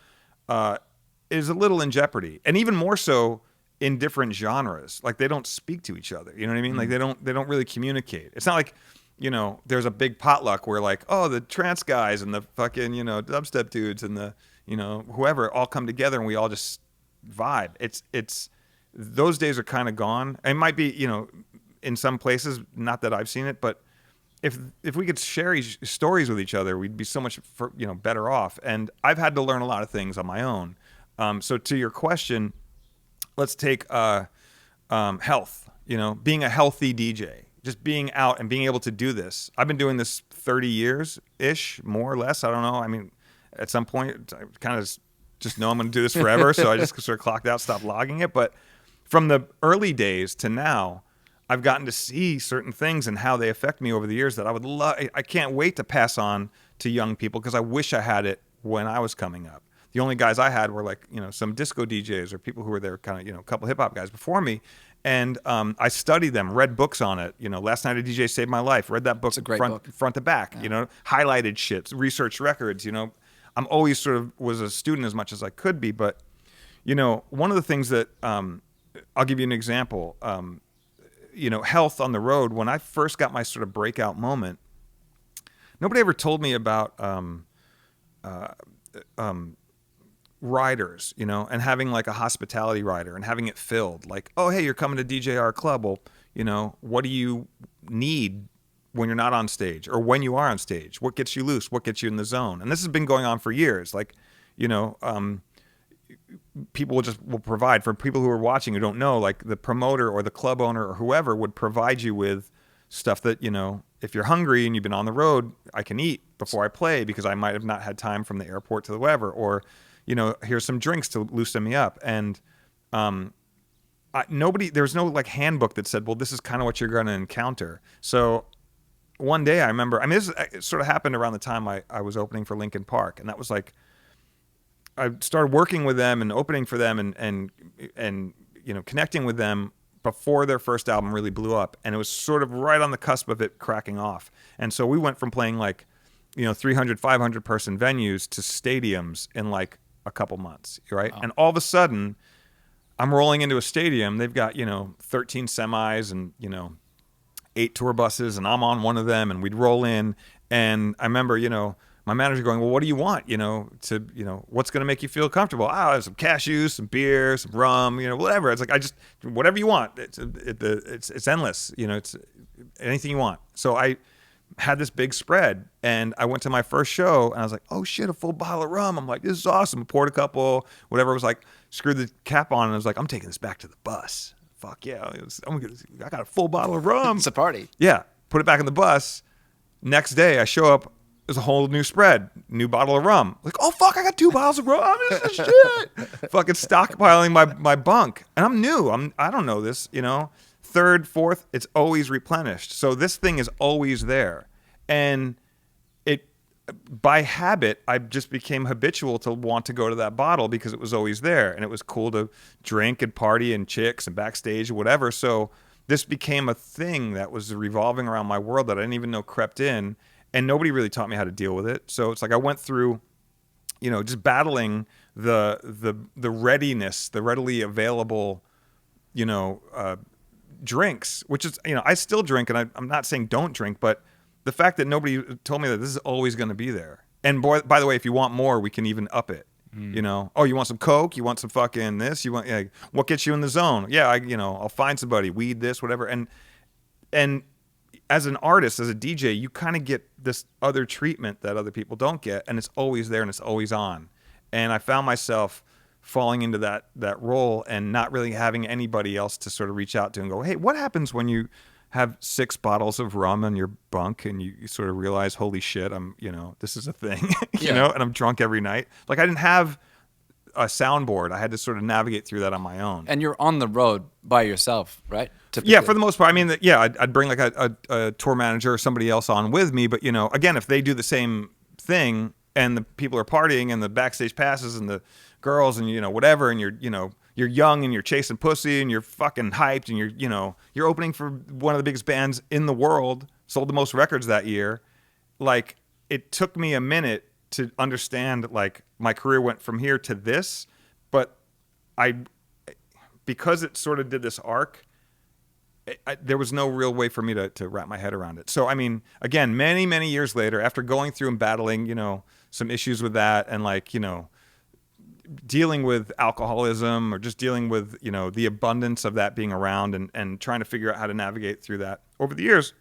is a little in jeopardy, and even more so in different genres. Like they don't speak to each other. You know what I mean? Like they don't really communicate. It's not like, there's a big potluck where like, oh, the trance guys and the fucking, dubstep dudes and the, whoever, all come together and we all just vibe. It's those days are kind of gone. It might be, in some places, not that I've seen it, but if we could share stories with each other, we'd be so much better off. And I've had to learn a lot of things on my own. So to your question, let's take health. Being a healthy DJ, just being out and being able to do this. I've been doing this 30 years ish, more or less. I don't know. I mean, at some point, I kind of just know I'm going to do this forever, so I just sort of clocked out, stopped logging it. But from the early days to now, I've gotten to see certain things and how they affect me over the years that I would love. I can't wait to pass on to young people because I wish I had it when I was coming up. The only guys I had were like, some disco DJs or people who were there kind of, a couple hip hop guys before me. And I studied them, read books on it. Last Night a DJ Saved My Life. Read that book, front to back. Yeah. Highlighted shit, researched records. I'm always sort of was a student as much as I could be. But one of the things that I'll give you an example. Health on the road. When I first got my sort of breakout moment, nobody ever told me about riders, and having like a hospitality rider and having it filled. Like, oh, hey, you're coming to DJ our club. Well, what do you need when you're not on stage or when you are on stage? What gets you loose? What gets you in the zone? And this has been going on for years. Like, people will provide for people who are watching who don't know, like the promoter or the club owner or whoever would provide you with stuff that, if you're hungry and you've been on the road, I can eat before I play because I might have not had time from the airport to the whatever, or, here's some drinks to loosen me up. And there was no like handbook that said, well, this is kind of what you're going to encounter. So one day I remember, this sort of happened around the time I was opening for Linkin Park. And that was like, I started working with them and opening for them and connecting with them before their first album really blew up. And it was sort of right on the cusp of it cracking off. And so we went from playing like, 300, 500 person venues to stadiums in like a couple months, right? Wow. And all of a sudden, I'm rolling into a stadium. They've got, 13 semis and, 8 tour buses, and I'm on one of them, and we'd roll in. And I remember, my manager going, well, what do you want, what's going to make you feel comfortable? There's some cashews, some beer, some rum, whatever. It's like, whatever you want. It's endless, it's anything you want. So I had this big spread, and I went to my first show, and I was like, oh shit, a full bottle of rum. I'm like, this is awesome. I poured a couple, whatever. I was like, screwed the cap on, and I was like, I'm taking this back to the bus. Fuck yeah. I got a full bottle of rum. It's a party. Yeah. Put it back in the bus. Next day, I show up. There's a whole new spread, new bottle of rum. Like, oh fuck, I got 2 bottles of rum. This is shit. Fucking stockpiling my bunk, and I'm new. I don't know this. Third, fourth, it's always replenished. So this thing is always there, and it by habit, I just became habitual to want to go to that bottle because it was always there, and it was cool to drink and party and chicks and backstage or whatever. So this became a thing that was revolving around my world that I didn't even know crept in. And nobody really taught me how to deal with it. So it's like I went through, just battling the readiness, the readily available, drinks, which is, I still drink, and I'm not saying don't drink, but the fact that nobody told me that this is always going to be there. And by the way, if you want more, we can even up it. Oh, you want some Coke? You want some fucking this? You want, what gets you in the zone? Yeah, I'll find somebody, weed this, whatever. And as an artist, as a DJ, you kind of get this other treatment that other people don't get, and it's always there and it's always on. And I found myself falling into that role and not really having anybody else to sort of reach out to and go, hey, what happens when you have 6 bottles of rum in your bunk and you sort of realize, holy shit, I'm, this is a thing, and I'm drunk every night. Like, I didn't have a soundboard. I had to sort of navigate through that on my own. And you're on the road by yourself, right? Typically. Yeah, for the most part. I mean, I'd bring like a tour manager or somebody else on with me. But, again, if they do the same thing and the people are partying and the backstage passes and the girls and, whatever, and you're young and you're chasing pussy and you're fucking hyped and you're opening for one of the biggest bands in the world, sold the most records that year. Like, it took me a minute to understand, like, my career went from here to this, but because it sort of did this arc, there was no real way for me to wrap my head around it. So, I mean, again, many, many years later, after going through and battling, some issues with that and, like, dealing with alcoholism or just dealing with, the abundance of that being around and trying to figure out how to navigate through that over the years,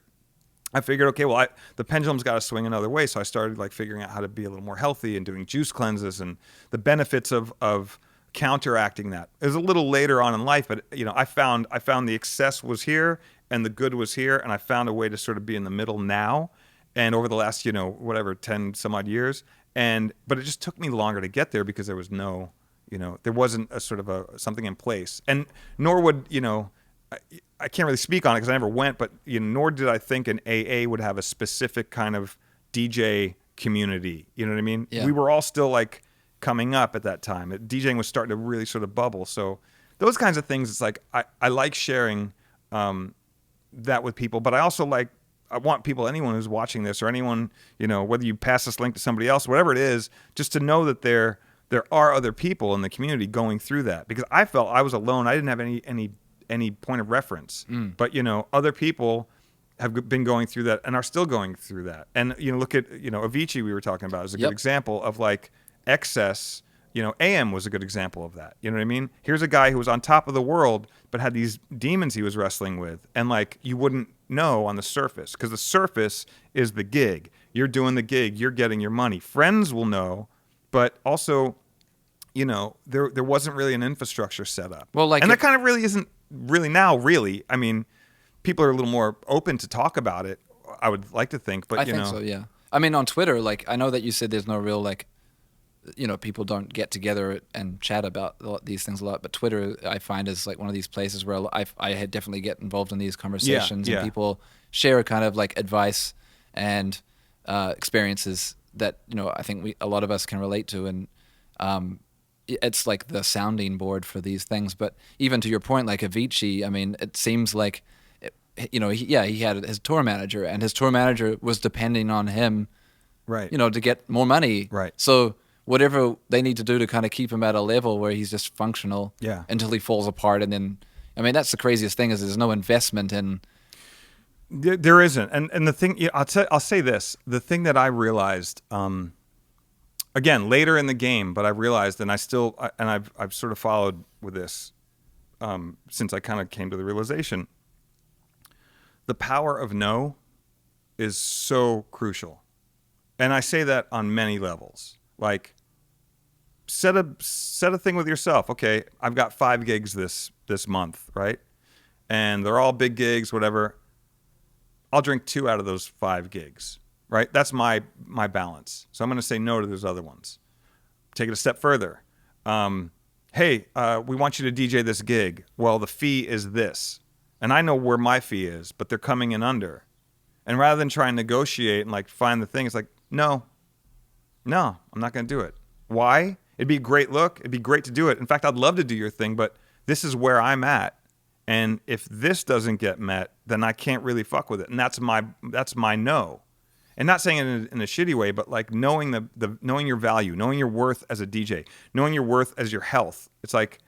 I figured, okay, well, the pendulum's got to swing another way. So I started like figuring out how to be a little more healthy and doing juice cleanses and the benefits of counteracting that. It was a little later on in life, but I found the excess was here and the good was here, and I found a way to sort of be in the middle now. And over the last, 10 some odd years, but it just took me longer to get there because there was no, there wasn't a sort of something in place, and nor would I can't really speak on it because I never went, but nor did I think an AA would have a specific kind of DJ community. You know what I mean? Yeah. We were all still like coming up at that time. DJing was starting to really sort of bubble. So those kinds of things, it's like I like sharing that with people, but I also I want people, anyone who's watching this or anyone, whether you pass this link to somebody else, whatever it is, just to know that there are other people in the community going through that, because I felt I was alone. I didn't have any point of reference, but other people have been going through that and are still going through that. And look at Avicii, we were talking about, is a good example of like excess. AM was a good example of that. You know what I mean? Here's a guy who was on top of the world but had these demons he was wrestling with, and like you wouldn't know on the surface, because the surface is the gig. You're doing the gig, you're getting your money. Friends will know, but also there wasn't really an infrastructure set up. Well, and that kind of really isn't really now, really. I mean, people are a little more open to talk about it, I would like to think, but I think so, yeah. I mean, on Twitter, like, I know that you said there's no real, like, people don't get together and chat about these things a lot, but Twitter, I find, is like one of these places where I had definitely get involved in these conversations, and people share kind of like advice and experiences that, I think a lot of us can relate to, and it's like the sounding board for these things. But even to your point, like Avicii, I mean, it seems like, he had his tour manager, and his tour manager was depending on him, right? To get more money, right? So whatever they need to do to kind of keep him at a level where he's just functional, until he falls apart, and then, I mean, that's the craziest thing, is there's no investment in. There isn't, and the thing, I'll say this: the thing that I realized. Again, later in the game, but I realized, and I've sort of followed with this since I kind of came to the realization, the power of no is so crucial. And I say that on many levels. Like, set a thing with yourself. Okay, I've got 5 gigs this month, right? And they're all big gigs, whatever. I'll drink 2 out of those 5 gigs. Right? That's my balance. So I'm going to say no to those other ones. Take it a step further. Hey, we want you to DJ this gig. Well, the fee is this. And I know where my fee is, but they're coming in under. And rather than try and negotiate and like find the thing, it's like, no, I'm not going to do it. Why? It'd be a great look. It'd be great to do it. In fact, I'd love to do your thing, but this is where I'm at. And if this doesn't get met, then I can't really fuck with it. And that's my no. And not saying it in a shitty way, but like knowing knowing your value, knowing your worth as a DJ, knowing your worth as your health. It's like,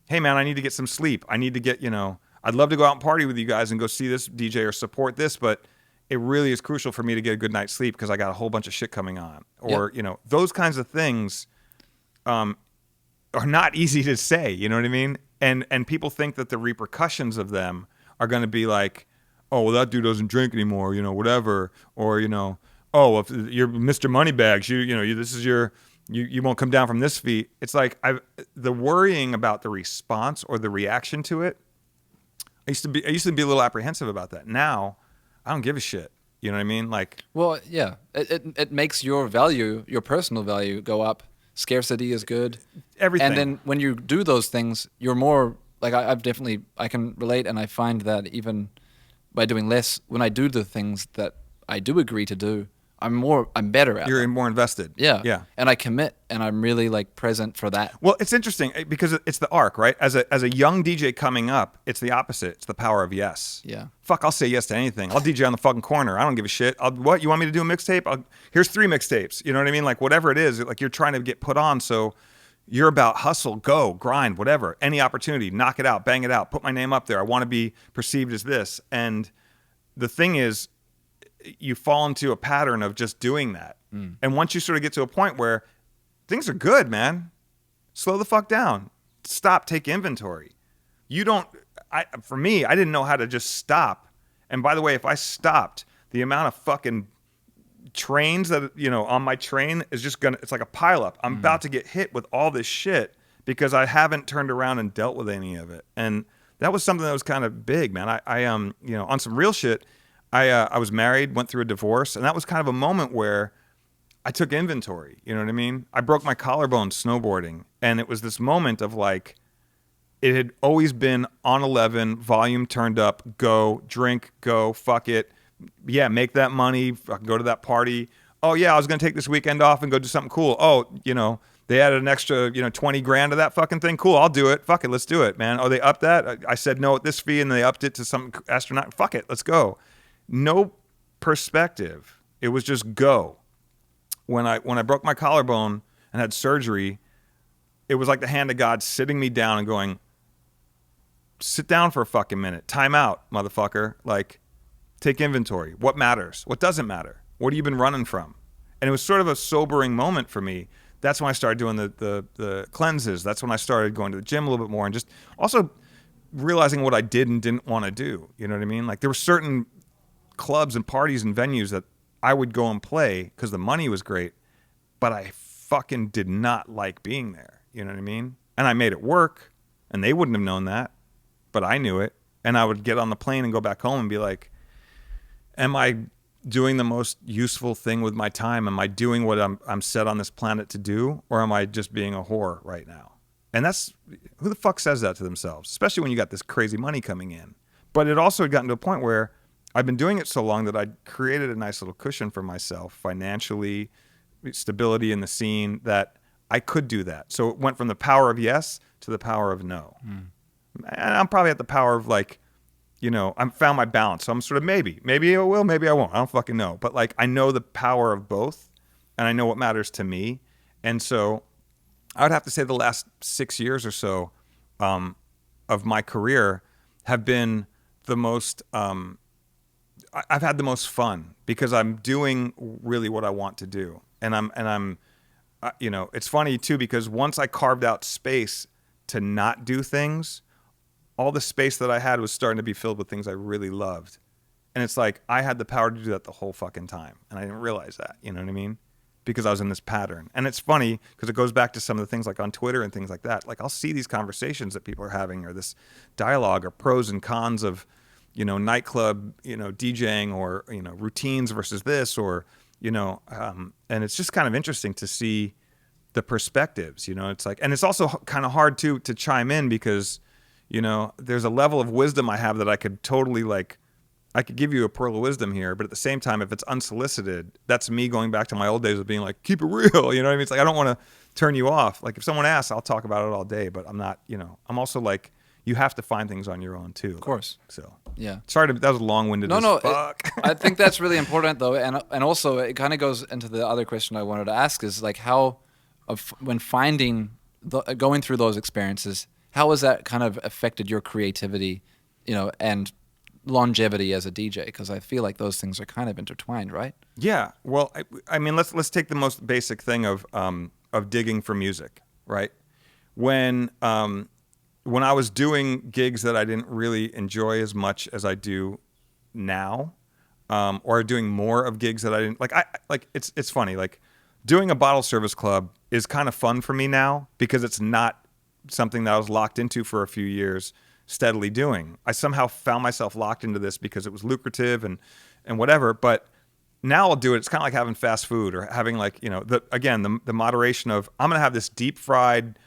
hey man, I need to get some sleep. I need to get, I'd love to go out and party with you guys and go see this DJ or support this, but it really is crucial for me to get a good night's sleep because I got a whole bunch of shit coming on. Or, those kinds of things are not easy to say, you know what I mean? And people think that the repercussions of them are going to be like, oh, well, that dude doesn't drink anymore, whatever. Or, oh, if you're Mr. Moneybags, this is you won't come down from this fee. It's like the worrying about the response or the reaction to it. I used to be a little apprehensive about that. Now, I don't give a shit. You know what I mean? Like, well, yeah, it makes your value, your personal value, go up. Scarcity is good. Everything. And then when you do those things, you're more like I can relate, and I find that even by doing less, when I do the things that I do agree to do, I'm better at. You're more invested. Yeah. And I commit, and I'm really like present for that. Well, it's interesting because it's the arc, right? As a young DJ coming up, it's the opposite. It's the power of yes. Yeah. Fuck, I'll say yes to anything. I'll DJ on the fucking corner. I don't give a shit. What, you want me to do a mixtape? Here's 3 mixtapes. You know what I mean? Like whatever it is, like you're trying to get put on. So you're about hustle, go, grind, whatever. Any opportunity, knock it out, bang it out, put my name up there. I want to be perceived as this. And the thing is, you fall into a pattern of just doing that. And once you sort of get to a point where things are good, man, Slow the fuck down. Stop. Take inventory. You don't. For me, I didn't know how to just stop. And by the way, if I stopped, the amount of fucking trains that on my train is just gonna. It's like a pileup. I'm about to get hit with all this shit because I haven't turned around and dealt with any of it. And that was something that was kind of big, man. I on some real shit. I was married, went through a divorce, and that was kind of a moment where I took inventory. You know what I mean? I broke my collarbone snowboarding, and it was this moment of like, it had always been on 11, volume turned up, go, drink, go, fuck it. Yeah, make that money, fucking go to that party. Oh yeah, I was going to take this weekend off and go do something cool. Oh, they added an extra, 20 grand to that fucking thing. Cool, I'll do it. Fuck it, let's do it, man. Oh, they upped that? I said no at this fee, and they upped it to some astronaut. Fuck it, let's go. No perspective. It was just go. When I broke my collarbone and had surgery, it was like the hand of God sitting me down and going, sit down for a fucking minute. Time out, motherfucker. Like, take inventory. What matters? What doesn't matter? What have you been running from? And it was sort of a sobering moment for me. That's when I started doing the cleanses. That's when I started going to the gym a little bit more and just also realizing what I did and didn't want to do. You know what I mean? Like, there were certain clubs and parties and venues that I would go and play because the money was great, but I fucking did not like being there. You know what I mean? And I made it work, and they wouldn't have known that, but I knew it. And I would get on the plane and go back home and be like, am I doing the most useful thing with my time? Am I doing what I'm set on this planet to do? Or am I just being a whore right now? And that's, who the fuck says that to themselves? Especially when you got this crazy money coming in. But it also had gotten to a point where I've been doing it so long that I created a nice little cushion for myself financially, stability in the scene, that I could do that. So it went from the power of yes to the power of no. And I'm probably at the power of like, I'm found my balance. So I'm sort of maybe I will, maybe I won't. I don't fucking know. But like, I know the power of both, and I know what matters to me. And so I would have to say the last 6 years or so of my career have been the most, I've had the most fun because I'm doing really what I want to do. And I'm it's funny too, because once I carved out space to not do things, all the space that I had was starting to be filled with things I really loved. And it's like, I had the power to do that the whole fucking time. And I didn't realize that, you know what I mean? Because I was in this pattern. And it's funny because it goes back to some of the things like on Twitter and things like that. Like, I'll see these conversations that people are having, or this dialogue or pros and cons of, nightclub, DJing, or, routines versus this, or, and it's just kind of interesting to see the perspectives, it's like, and it's also kind of hard to chime in because, there's a level of wisdom I have that I could totally I could give you a pearl of wisdom here, but at the same time, if it's unsolicited, that's me going back to my old days of being like, keep it real. You know what I mean? It's like, I don't want to turn you off. Like, if someone asks, I'll talk about it all day, but I'm not, I'm also like, you have to find things on your own too. Of course. So yeah. Sorry, that was long-winded as fuck. I think that's really important though. And also it kind of goes into the other question I wanted to ask is like how, when going through those experiences, how has that kind of affected your creativity, and longevity as a DJ? Because I feel like those things are kind of intertwined, right? Yeah. Well, I mean, let's take the most basic thing of digging for music, right? When I was doing gigs that I didn't really enjoy as much as I do now, or doing more of gigs that I didn't like. It's funny. Like, doing a bottle service club is kind of fun for me now because it's not something that I was locked into for a few years steadily doing. I somehow found myself locked into this because it was lucrative and whatever. But now I'll do it. It's kind of like having fast food or having the moderation of, I'm going to have this deep fried,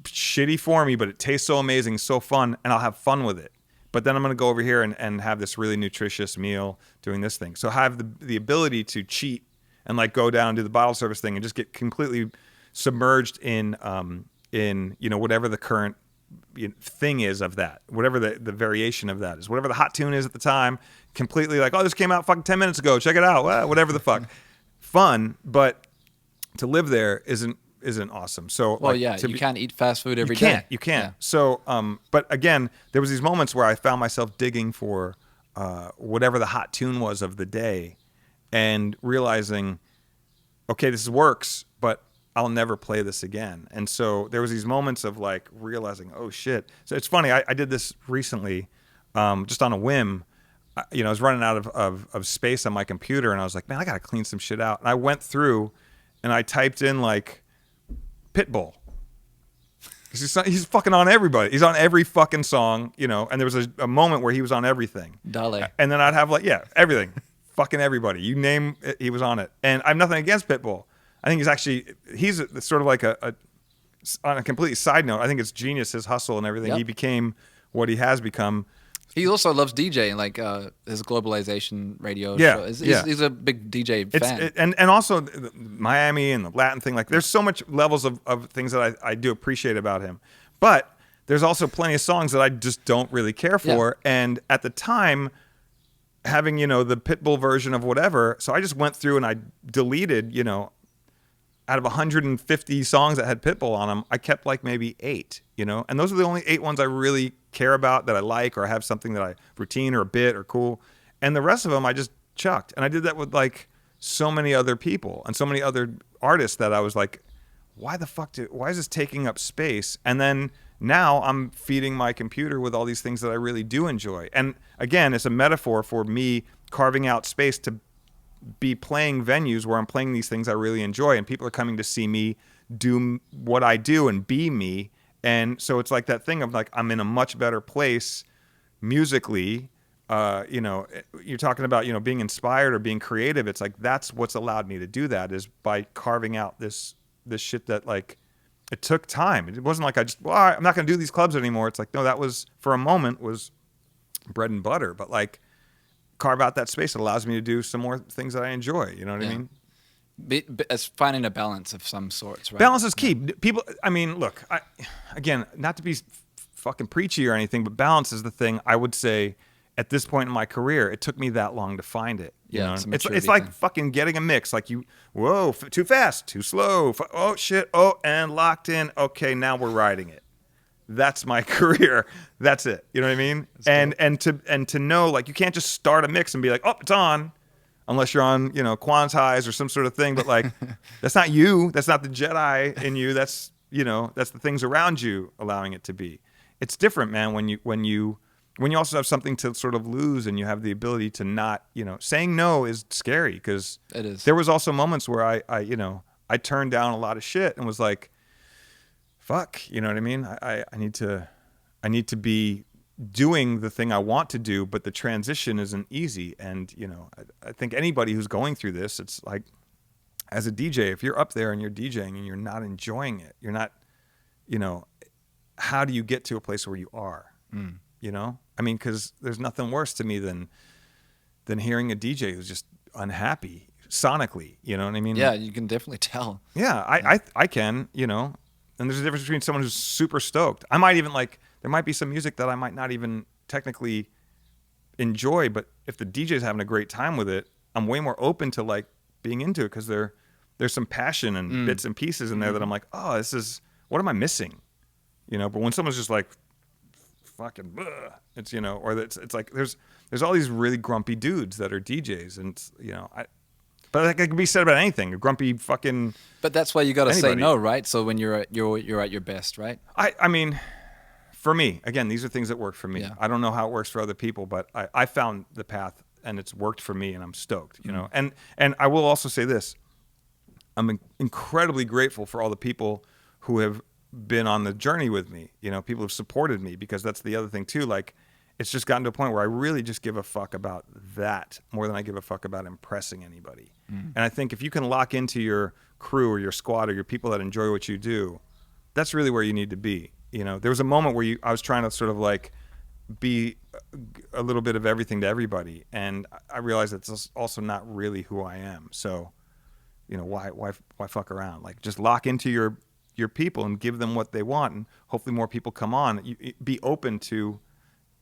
shitty for me, but it tastes so amazing, so fun, and I'll have fun with it. But then I'm going to go over here and have this really nutritious meal doing this thing. So I have the ability to cheat and go down and do the bottle service thing and just get completely submerged in whatever the current thing is of that, whatever the variation of that is, whatever the hot tune is at the time, completely like, oh, this came out fucking 10 minutes ago, check it out, whatever the fuck. Fun, but to live there isn't awesome. So you can't eat fast food every day. You can't. Yeah. So but again, there was these moments where I found myself digging for whatever the hot tune was of the day, and realizing, okay, this works, but I don't I'll never play this again. And so there was these moments of like realizing, oh shit. So it's funny. I did this recently, just on a whim. I was running out of space on my computer, and I was like, man, I got to clean some shit out. And I went through and I typed in like Pitbull. He's fucking on everybody. He's on every fucking song, and there was a moment where he was on everything. Dale. And then I'd have like, yeah, everything. Fucking everybody. You name it, he was on it. And I have nothing against Pitbull. I think he's sort of like on a complete side note, I think it's genius, his hustle and everything. Yep. He became what he has become. He also loves DJing, like his globalization radio show. He's a big DJ fan. And also Miami and the Latin thing. Like, there's so much levels of things that I do appreciate about him. But there's also plenty of songs that I just don't really care for. Yeah. And at the time, having, the Pitbull version of whatever, so I just went through and I deleted, out of 150 songs that had Pitbull on them, I kept like maybe 8, and those are the only 8 ones I really care about, that I like, or have something that I routine or a bit or cool. And the rest of them I just chucked. And I did that with like so many other people and so many other artists that I was like, why is this taking up space? And then now I'm feeding my computer with all these things that I really do enjoy. And again, it's a metaphor for me carving out space to be playing venues where I'm playing these things I really enjoy, and people are coming to see me do what I do and be me. And so it's like that thing of like, I'm in a much better place musically. You're talking about, being inspired or being creative. It's like, that's what's allowed me to do that, is by carving out this shit that like, it took time. It wasn't like I'm not going to do these clubs anymore. It's like, no, that was for a moment was bread and butter, but like, carve out that space. It allows me to do some more things that I enjoy. You know what I mean? It's finding a balance of some sorts, right? Balance is key. People, look, again, not to be fucking preachy or anything, but balance is the thing. I would say at this point in my career, it took me that long to find it. You know? It's like fucking getting a mix. Like too fast, too slow. Oh shit. Oh, and locked in. Okay, now we're riding it. That's my career. That's it. You know what I mean? And to know, like, you can't just start a mix and be like, oh, it's on, unless you're on, quantize or some sort of thing. But like, that's not you. That's not the Jedi in you. That's that's the things around you allowing it to be. It's different, man. When you also have something to sort of lose, and you have the ability to not, saying no is scary, because it is. There was also moments where I turned down a lot of shit and was like, fuck, you know what I mean? I need to be doing the thing I want to do, but the transition isn't easy. And, I think anybody who's going through this, it's like, as a DJ, if you're up there and you're DJing and you're not enjoying it, you're not, how do you get to a place where you are? Because there's nothing worse to me than hearing a DJ who's just unhappy sonically, you know what I mean? Yeah, you can definitely tell. Yeah, I can, and there's a difference between someone who's super stoked. I might even there might be some music that I might not even technically enjoy, but if the DJ's having a great time with it, I'm way more open to like being into it, because there's some passion and bits and pieces in there that I'm like, oh, what am I missing? But when someone's just like, fucking, bleh, it's, or it's like, there's all these really grumpy dudes that are DJs, and but that can be said about anything. A grumpy fucking. But that's why you got to say no, right? So when you're at your best, right? I mean, for me, again, these are things that work for me. Yeah. I don't know how it works for other people, but I found the path, and it's worked for me, and I'm stoked. And I will also say this: I'm incredibly grateful for all the people who have been on the journey with me. People have supported me, because that's the other thing too. Like, it's just gotten to a point where I really just give a fuck about that more than I give a fuck about impressing anybody. And I think if you can lock into your crew or your squad or your people that enjoy what you do, that's really where you need to be. There was a moment where I was trying to sort of like be a little bit of everything to everybody, and I realized that's also not really who I am. So, why fuck around? Like, just lock into your people and give them what they want, and hopefully more people come on. Be open to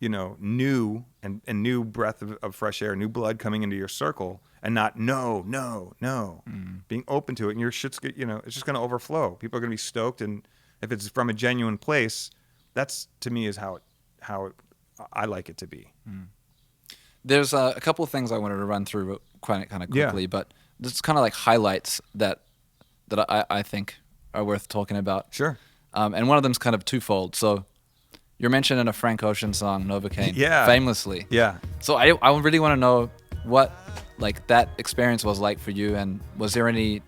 new and new breath of fresh air, new blood coming into your circle, and not no. Being open to it, and your shit's it's just going to overflow. People are going to be stoked, and if it's from a genuine place, that's, to me, is how I like it to be. There's a couple of things I wanted to run through kind of quickly, but just kind of like highlights that I think are worth talking about. Sure. And one of them's kind of twofold. So you're mentioned in a Frank Ocean song, Novocaine, Yeah. famously. Yeah. So I really want to know what like that experience was like for you, and was there any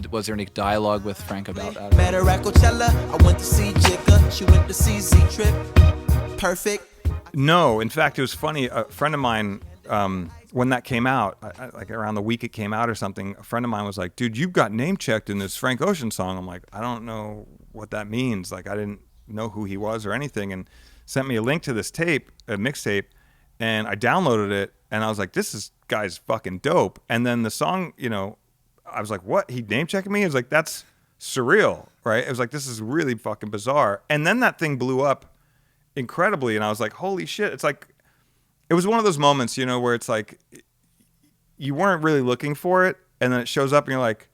was there any dialogue with Frank about that? Met her at Coachella. I went to see Jigga. She went to see Z-Trip. Perfect. No, in fact, it was funny. A friend of mine, when that came out, like around the week it came out or something, a friend of mine was like, "Dude, you got name checked in this Frank Ocean song." I'm like, "I don't know what that means." Like, I didn't know who he was or anything, and sent me a link to this tape, a mixtape, and I downloaded it, and I was like, "This guy's fucking dope." And then the song, I was like, "What? He name checking me?" I was like, "That's surreal, right?" It was like, "This is really fucking bizarre." And then that thing blew up incredibly, and I was like, "Holy shit!" It's like, it was one of those moments, where it's like you weren't really looking for it, and then it shows up, and you're like,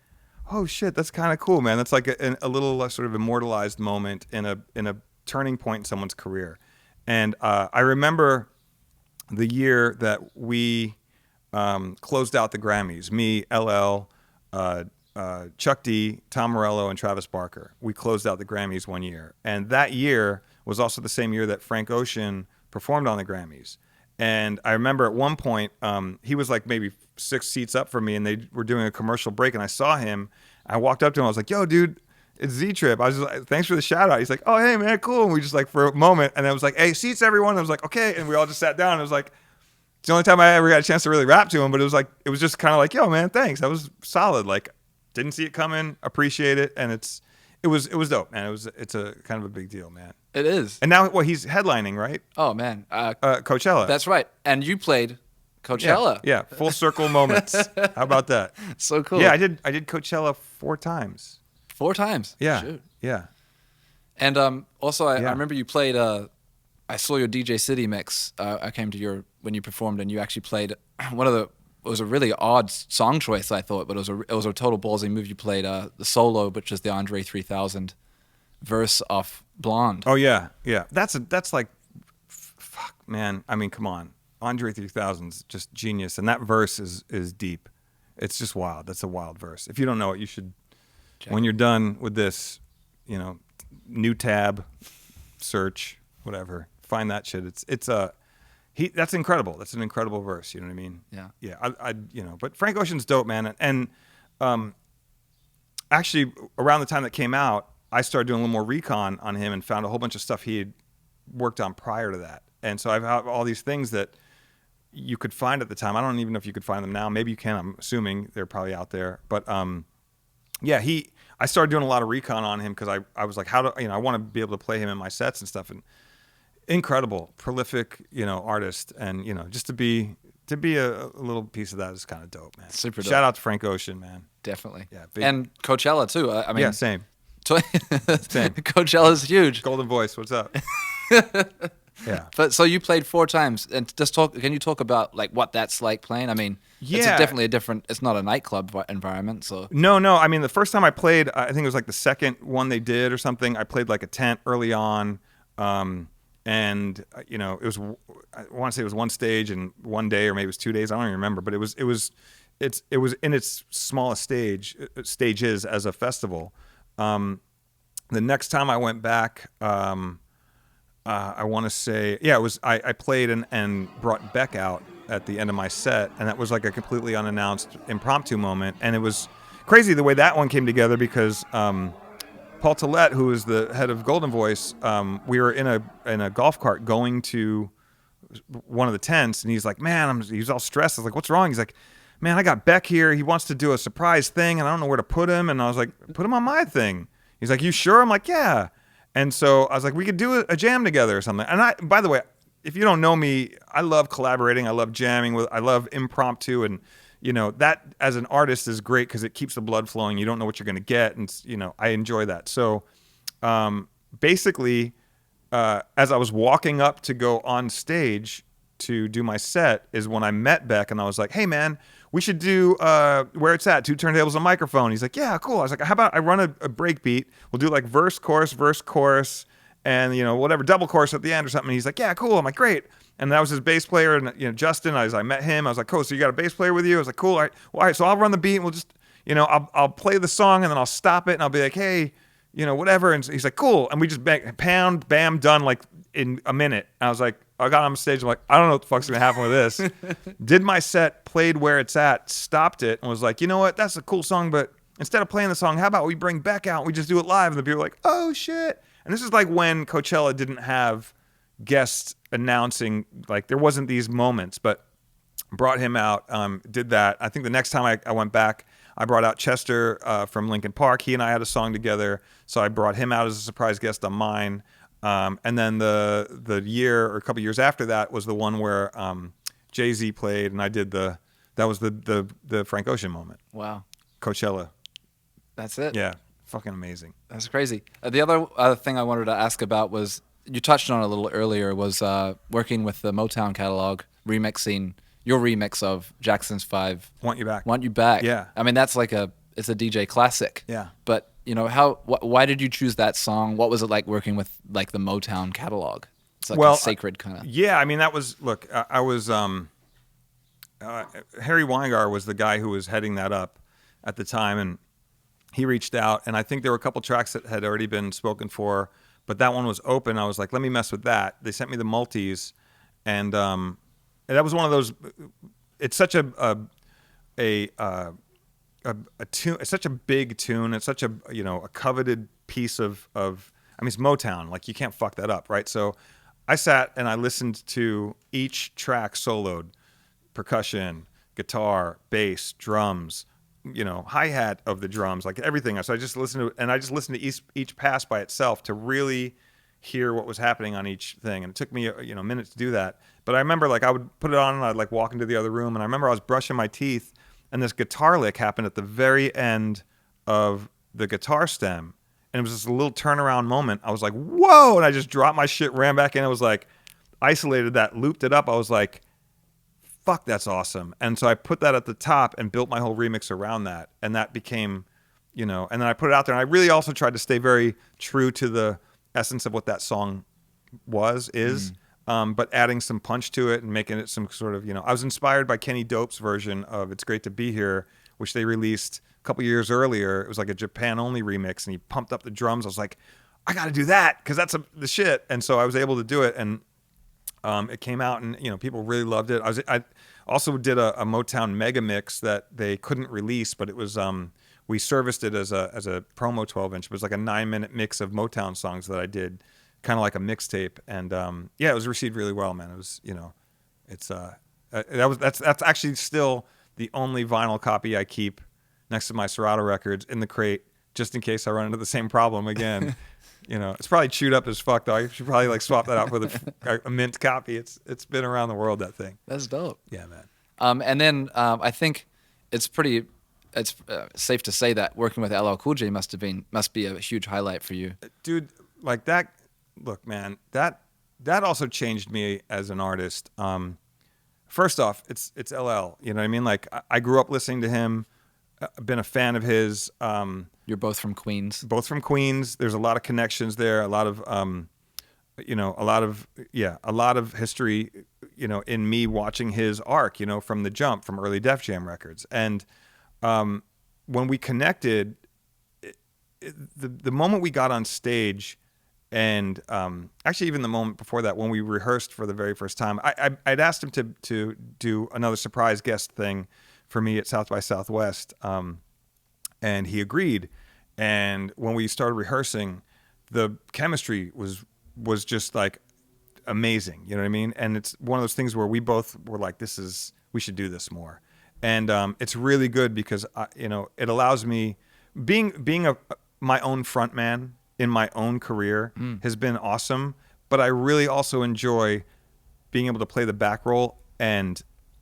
"Oh shit, that's kind of cool, man." That's like a little sort of immortalized moment in a turning point in someone's career. And I remember the year that we closed out the Grammys. Me, LL, Chuck D, Tom Morello, and Travis Barker. We closed out the Grammys one year, and that year was also the same year that Frank Ocean performed on the Grammys. And I remember at one point, he was like maybe 6 seats up from me, and they were doing a commercial break, and I saw him. I walked up to him. I was like, "Yo, dude, it's Z-Trip." I was just like, "Thanks for the shout out." He's like, "Oh, hey, man, cool." And we just like, for a moment, and then I was like, "Hey, seats, everyone." And I was like, "Okay." And we all just sat down. And it was like, it's the only time I ever got a chance to really rap to him, but it was just kind of like, "Yo, man, thanks. That was solid." Like, didn't see it coming, appreciate it. And it was dope, man. It's a kind of a big deal, man. It is. And now, he's headlining, right? Oh man, Coachella. that's right. And you played Coachella. Yeah, full circle moments. How about that? So cool. Yeah, I did Coachella 4 times. 4 times. Yeah. Shoot. Yeah. And also, I Yeah. remember you played. I saw your DJ City mix. I came to when you performed, and you actually played one of the. It was a really odd song choice, I thought, but it was a total ballsy move. You played the solo, which is the Andre 3000 verse off Blonde. Oh yeah, yeah. That's like, fuck, man. I mean, come on. Andre 3000's just genius, and that verse is deep. It's just wild. That's a wild verse. If you don't know it, you should. When you're done with this, new tab, search, whatever, find that shit. That's incredible. That's an incredible verse. You know what I mean? Yeah. Yeah. But Frank Ocean's dope, man. And actually, around the time that came out, I started doing a little more recon on him and found a whole bunch of stuff he had worked on prior to that. And so I've had all these things that you could find at the time. I don't even know if you could find them now. Maybe you can. I'm assuming they're probably out there. But yeah, I started doing a lot of recon on him because I was like, I want to be able to play him in my sets and stuff. And incredible, prolific, artist, and just to be a little piece of that is kind of dope, man. Super dope. Shout out to Frank Ocean, man. Definitely. Yeah, and Coachella too. I mean, yeah, same. Same. Coachella's huge. Golden Voice, what's up? Yeah. But so you played 4 times, and can you talk about like what that's like playing? I mean, it's definitely a different. It's not a nightclub environment, so. No. I mean, the first time I played, I think it was like the second one they did or something. I played like a tent early on, and it was. I want to say it was one stage and one day, or maybe it was 2 days. I don't even remember, but it was in its smallest stages as a festival. The next time I went back, I want to say, it was I played and brought Beck out at the end of my set, and that was like a completely unannounced impromptu moment, and it was crazy the way that one came together because Paul Tillett, who is the head of Golden Voice, we were in a golf cart going to one of the tents, and he's like, "Man, he's all stressed." I was like, "What's wrong?" He's like, "Man, I got Beck here. He wants to do a surprise thing, and I don't know where to put him." And I was like, "Put him on my thing." He's like, "You sure?" I'm like, "Yeah." And so I was like, "We could do a jam together or something." And by the way, if you don't know me, I love collaborating. I love jamming. I love impromptu, and that as an artist is great because it keeps the blood flowing. You don't know what you're going to get, and I enjoy that. So basically, as I was walking up to go on stage to do my set is when I met Beck, and I was like, "Hey man, we should do Where It's At, 2 turntables, a microphone." He's like, "Yeah, cool." I was like, "How about I run a break beat? We'll do like verse, chorus, and whatever, double chorus at the end or something." And he's like, "Yeah, cool." I'm like, "Great." And that was his bass player, and Justin. As I met him, I was like, "Cool. So you got a bass player with you?" I was like, "Cool. All right. Well, all right. So I'll run the beat, and we'll just I'll play the song and then I'll stop it and I'll be like, hey, whatever. And he's like, cool. And we just pound, bam, done like in a minute. And I was like, I got on stage. I'm like, I don't know what the fuck's going to happen with this. Did my set, played where it's at, stopped it, and was like, you know what? That's a cool song, but instead of playing the song, how about we bring Beck out and we just do it live? And the people were like, oh, shit. And this is like when Coachella didn't have guests announcing, like there wasn't these moments, but brought him out, did that. I think the next time I went back, I brought out Chester from Linkin Park. He and I had a song together, so I brought him out as a surprise guest on mine. And then the year or a couple years after that was the one where Jay-Z played, and I did that was the Frank Ocean moment. Wow. Coachella. That's it. Yeah, fucking amazing. That's crazy. The other thing I wanted to ask about was, you touched on it a little earlier, was working with the Motown catalog, remixing your remix of Jackson's 5. Want You Back. Want You Back. Yeah. I mean, that's like it's a DJ classic. Yeah. But, why did you choose that song? What was it like working with like the Motown catalog? It's like a sacred kind of. Yeah, I mean, that was, look, I was, Harry Weingar was the guy who was heading that up at the time, and he reached out, and I think there were a couple tracks that had already been spoken for, but that one was open. I was like, let me mess with that. They sent me the multis, and that was one of those. It's such a tune. It's such a big tune. It's such a a coveted piece of. I mean, it's Motown. Like you can't fuck that up, right? So I sat and I listened to each track soloed, percussion, guitar, bass, drums, hi-hat of the drums, like everything. So I just listened to each pass by itself to really hear what was happening on each thing. And it took me a minute to do that. But I remember like I would put it on and I'd like walk into the other room, and I remember I was brushing my teeth and this guitar lick happened at the very end of the guitar stem. And it was just a little turnaround moment. I was like, whoa! And I just dropped my shit, ran back in. I was like, isolated that, looped it up. I was like, fuck, that's awesome. And so I put that at the top and built my whole remix around that. And that became, and then I put it out there. And I really also tried to stay very true to the essence of what that song is, but adding some punch to it and making it some sort of, I was inspired by Kenny Dope's version of It's Great to Be Here, which they released a couple years earlier. It was like a Japan-only remix, and he pumped up the drums. I was like, I got to do that because that's the shit. And so I was able to do it, and it came out, and people really loved it. I also did a Motown Megamix that they couldn't release, but it was we serviced it as a promo 12-inch. It was like a 9-minute mix of Motown songs that I did, kind of like a mixtape, and it was received really well, man. It was that's actually still the only vinyl copy I keep next to my Serato records in the crate, just in case I run into the same problem again. It's probably chewed up as fuck though. I should probably like swap that out for a mint copy. It's been around the world, that thing. That's dope. Yeah, man. And then I think it's safe to say that working with LL Cool J must be a huge highlight for you, dude. Like that. Look, man, that also changed me as an artist. First off, it's LL. You know what I mean? Like I grew up listening to him. Been a fan of his. You're both from Queens. Both from Queens. There's a lot of connections there. A lot of history. In me watching his arc. From the jump, from early Def Jam records, and when we connected, the moment we got on stage. And actually, even the moment before that, when we rehearsed for the very first time, I'd asked him to do another surprise guest thing for me at South by Southwest, and he agreed. And when we started rehearsing, the chemistry was just like amazing. You know what I mean? And it's one of those things where we both were like, we should do this more. And it's really good because it allows me being my own front man in my own career has been awesome, but I really also enjoy being able to play the back role and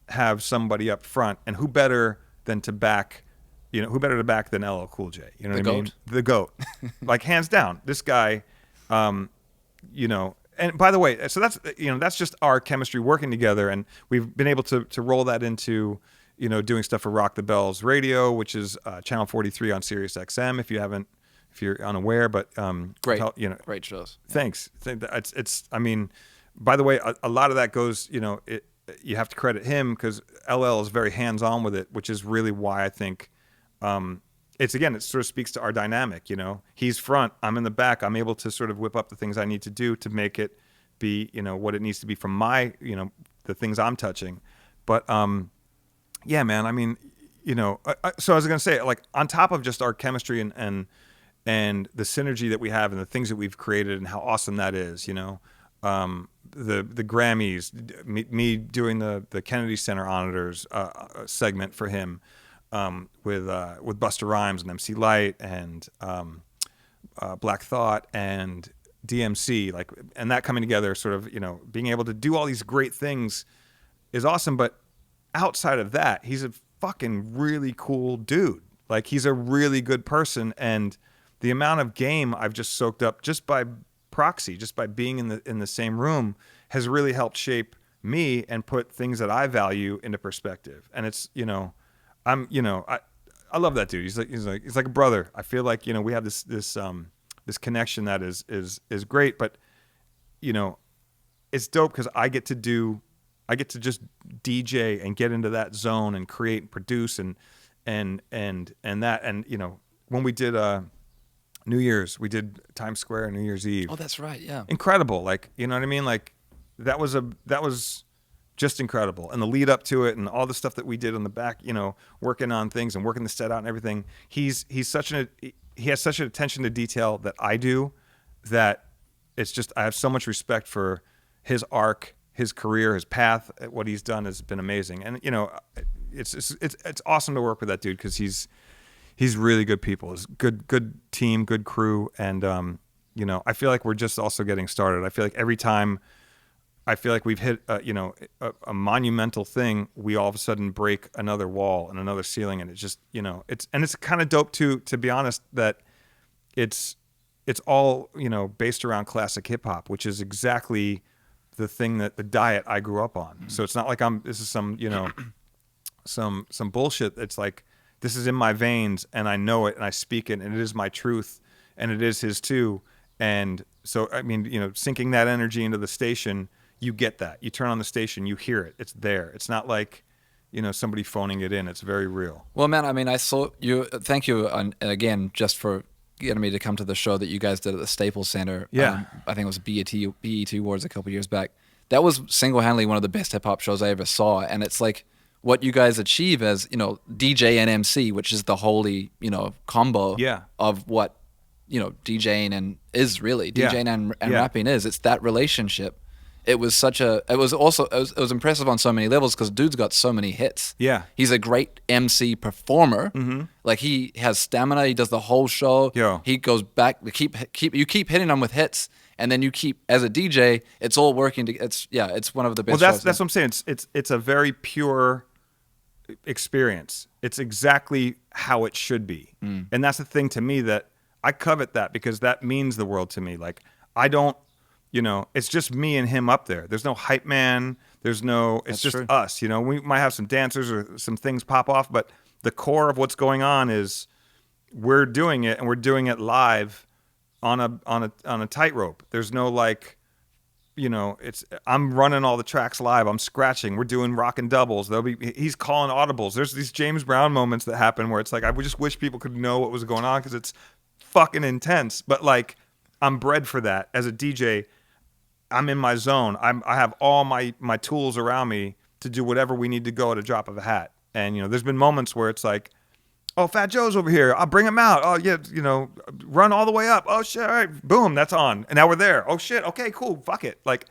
have somebody up front. And who better than to back, who better to back than LL Cool J? You know what I mean? The GOAT. Like hands down, this guy, and by the way, so that's just our chemistry working together. And we've been able to roll that into, doing stuff for Rock the Bells Radio, which is channel 43 on Sirius XM. If you're unaware, but great, great shows. Thanks. It's. I mean, by the way, a lot of that goes. You have to credit him because LL is very hands-on with it, which is really why I think it's again, it sort of speaks to our dynamic. He's front, I'm in the back. I'm able to sort of whip up the things I need to do to make it be, what it needs to be from my, the things I'm touching. But yeah, man. I mean, so I was gonna say, like, on top of just our chemistry and the synergy that we have and the things that we've created and how awesome that is, the Grammys, me doing the Kennedy Center Honors segment for him, with Busta Rhymes and MC Lyte and Black Thought and DMC, like, and that coming together, sort of, being able to do all these great things is awesome. But outside of that, he's a fucking really cool dude. Like, he's a really good person, and the amount of game I've just soaked up just by proxy, just by being in the same room, has really helped shape me and put things that I value into perspective. And it's, I love that dude. He's like a brother. I feel like, we have this connection that is great, but it's dope because I get to just DJ and get into that zone and create and produce and that. And when we did New Year's, we did Times Square New Year's Eve. Oh, that's right. Yeah. Incredible. Like, you know what I mean? Like, that was just incredible. And the lead up to it and all the stuff that we did on the back, working on things and working the set out and everything. He has such an attention to detail that I do, that it's just, I have so much respect for his arc, his career, his path. What he's done has been amazing. And it's awesome to work with that dude, because he's really good people. He's good team, good crew. And I feel like we're just also getting started. I feel like every time I feel like we've hit a monumental thing, we all of a sudden break another wall and another ceiling, and it's just, it's kind of dope too, to be honest, that it's all, based around classic hip hop, which is exactly the thing, that the diet I grew up on. So it's not like this is some, some bullshit. It's like, this is in my veins, and I know it, and I speak it, and it is my truth, and it is his too. And so, I mean, sinking that energy into the station, you get that. You turn on the station, you hear it. It's there. It's not like, somebody phoning it in. It's very real. Well, man, I mean, I saw you. Thank you again just for getting me to come to the show that you guys did at the Staples Center. Yeah. I think it was BET Awards a couple years back. That was single-handedly one of the best hip-hop shows I ever saw. And it's like what you guys achieve as, DJ and MC, which is the holy, combo of what, DJing and is really. DJing and rapping is. It's that relationship. It was impressive on so many levels, because dude's got so many hits. Yeah. He's a great MC performer. Mm-hmm. Like, he has stamina. He does the whole show. Yeah. He goes back. You keep hitting him with hits, and then you keep, as a DJ, it's all working. It's one of the best. Well, shows. that's what I'm saying. It's a very pure experience. It's exactly how it should be. And that's the thing to me, that I covet that, because that means the world to me. Like, I don't, it's just me and him up there. There's no hype man. It's That's just true. us. We might have some dancers or some things pop off, but the core of what's going on is we're doing it, and we're doing it live on a tightrope. There's no I'm running all the tracks live. I'm scratching. We're doing rockin' doubles. He's calling audibles. There's these James Brown moments that happen where it's like, I would just wish people could know what was going on, because it's fucking intense. But like, I'm bred for that as a DJ. I'm in my zone. I have all my tools around me to do whatever we need to go at a drop of a hat. And, there's been moments where it's like, oh, Fat Joe's over here. I'll bring him out. Oh, yeah, run all the way up. Oh, shit, all right, boom, that's on. And now we're there. Oh, shit, okay, cool, fuck it. Like,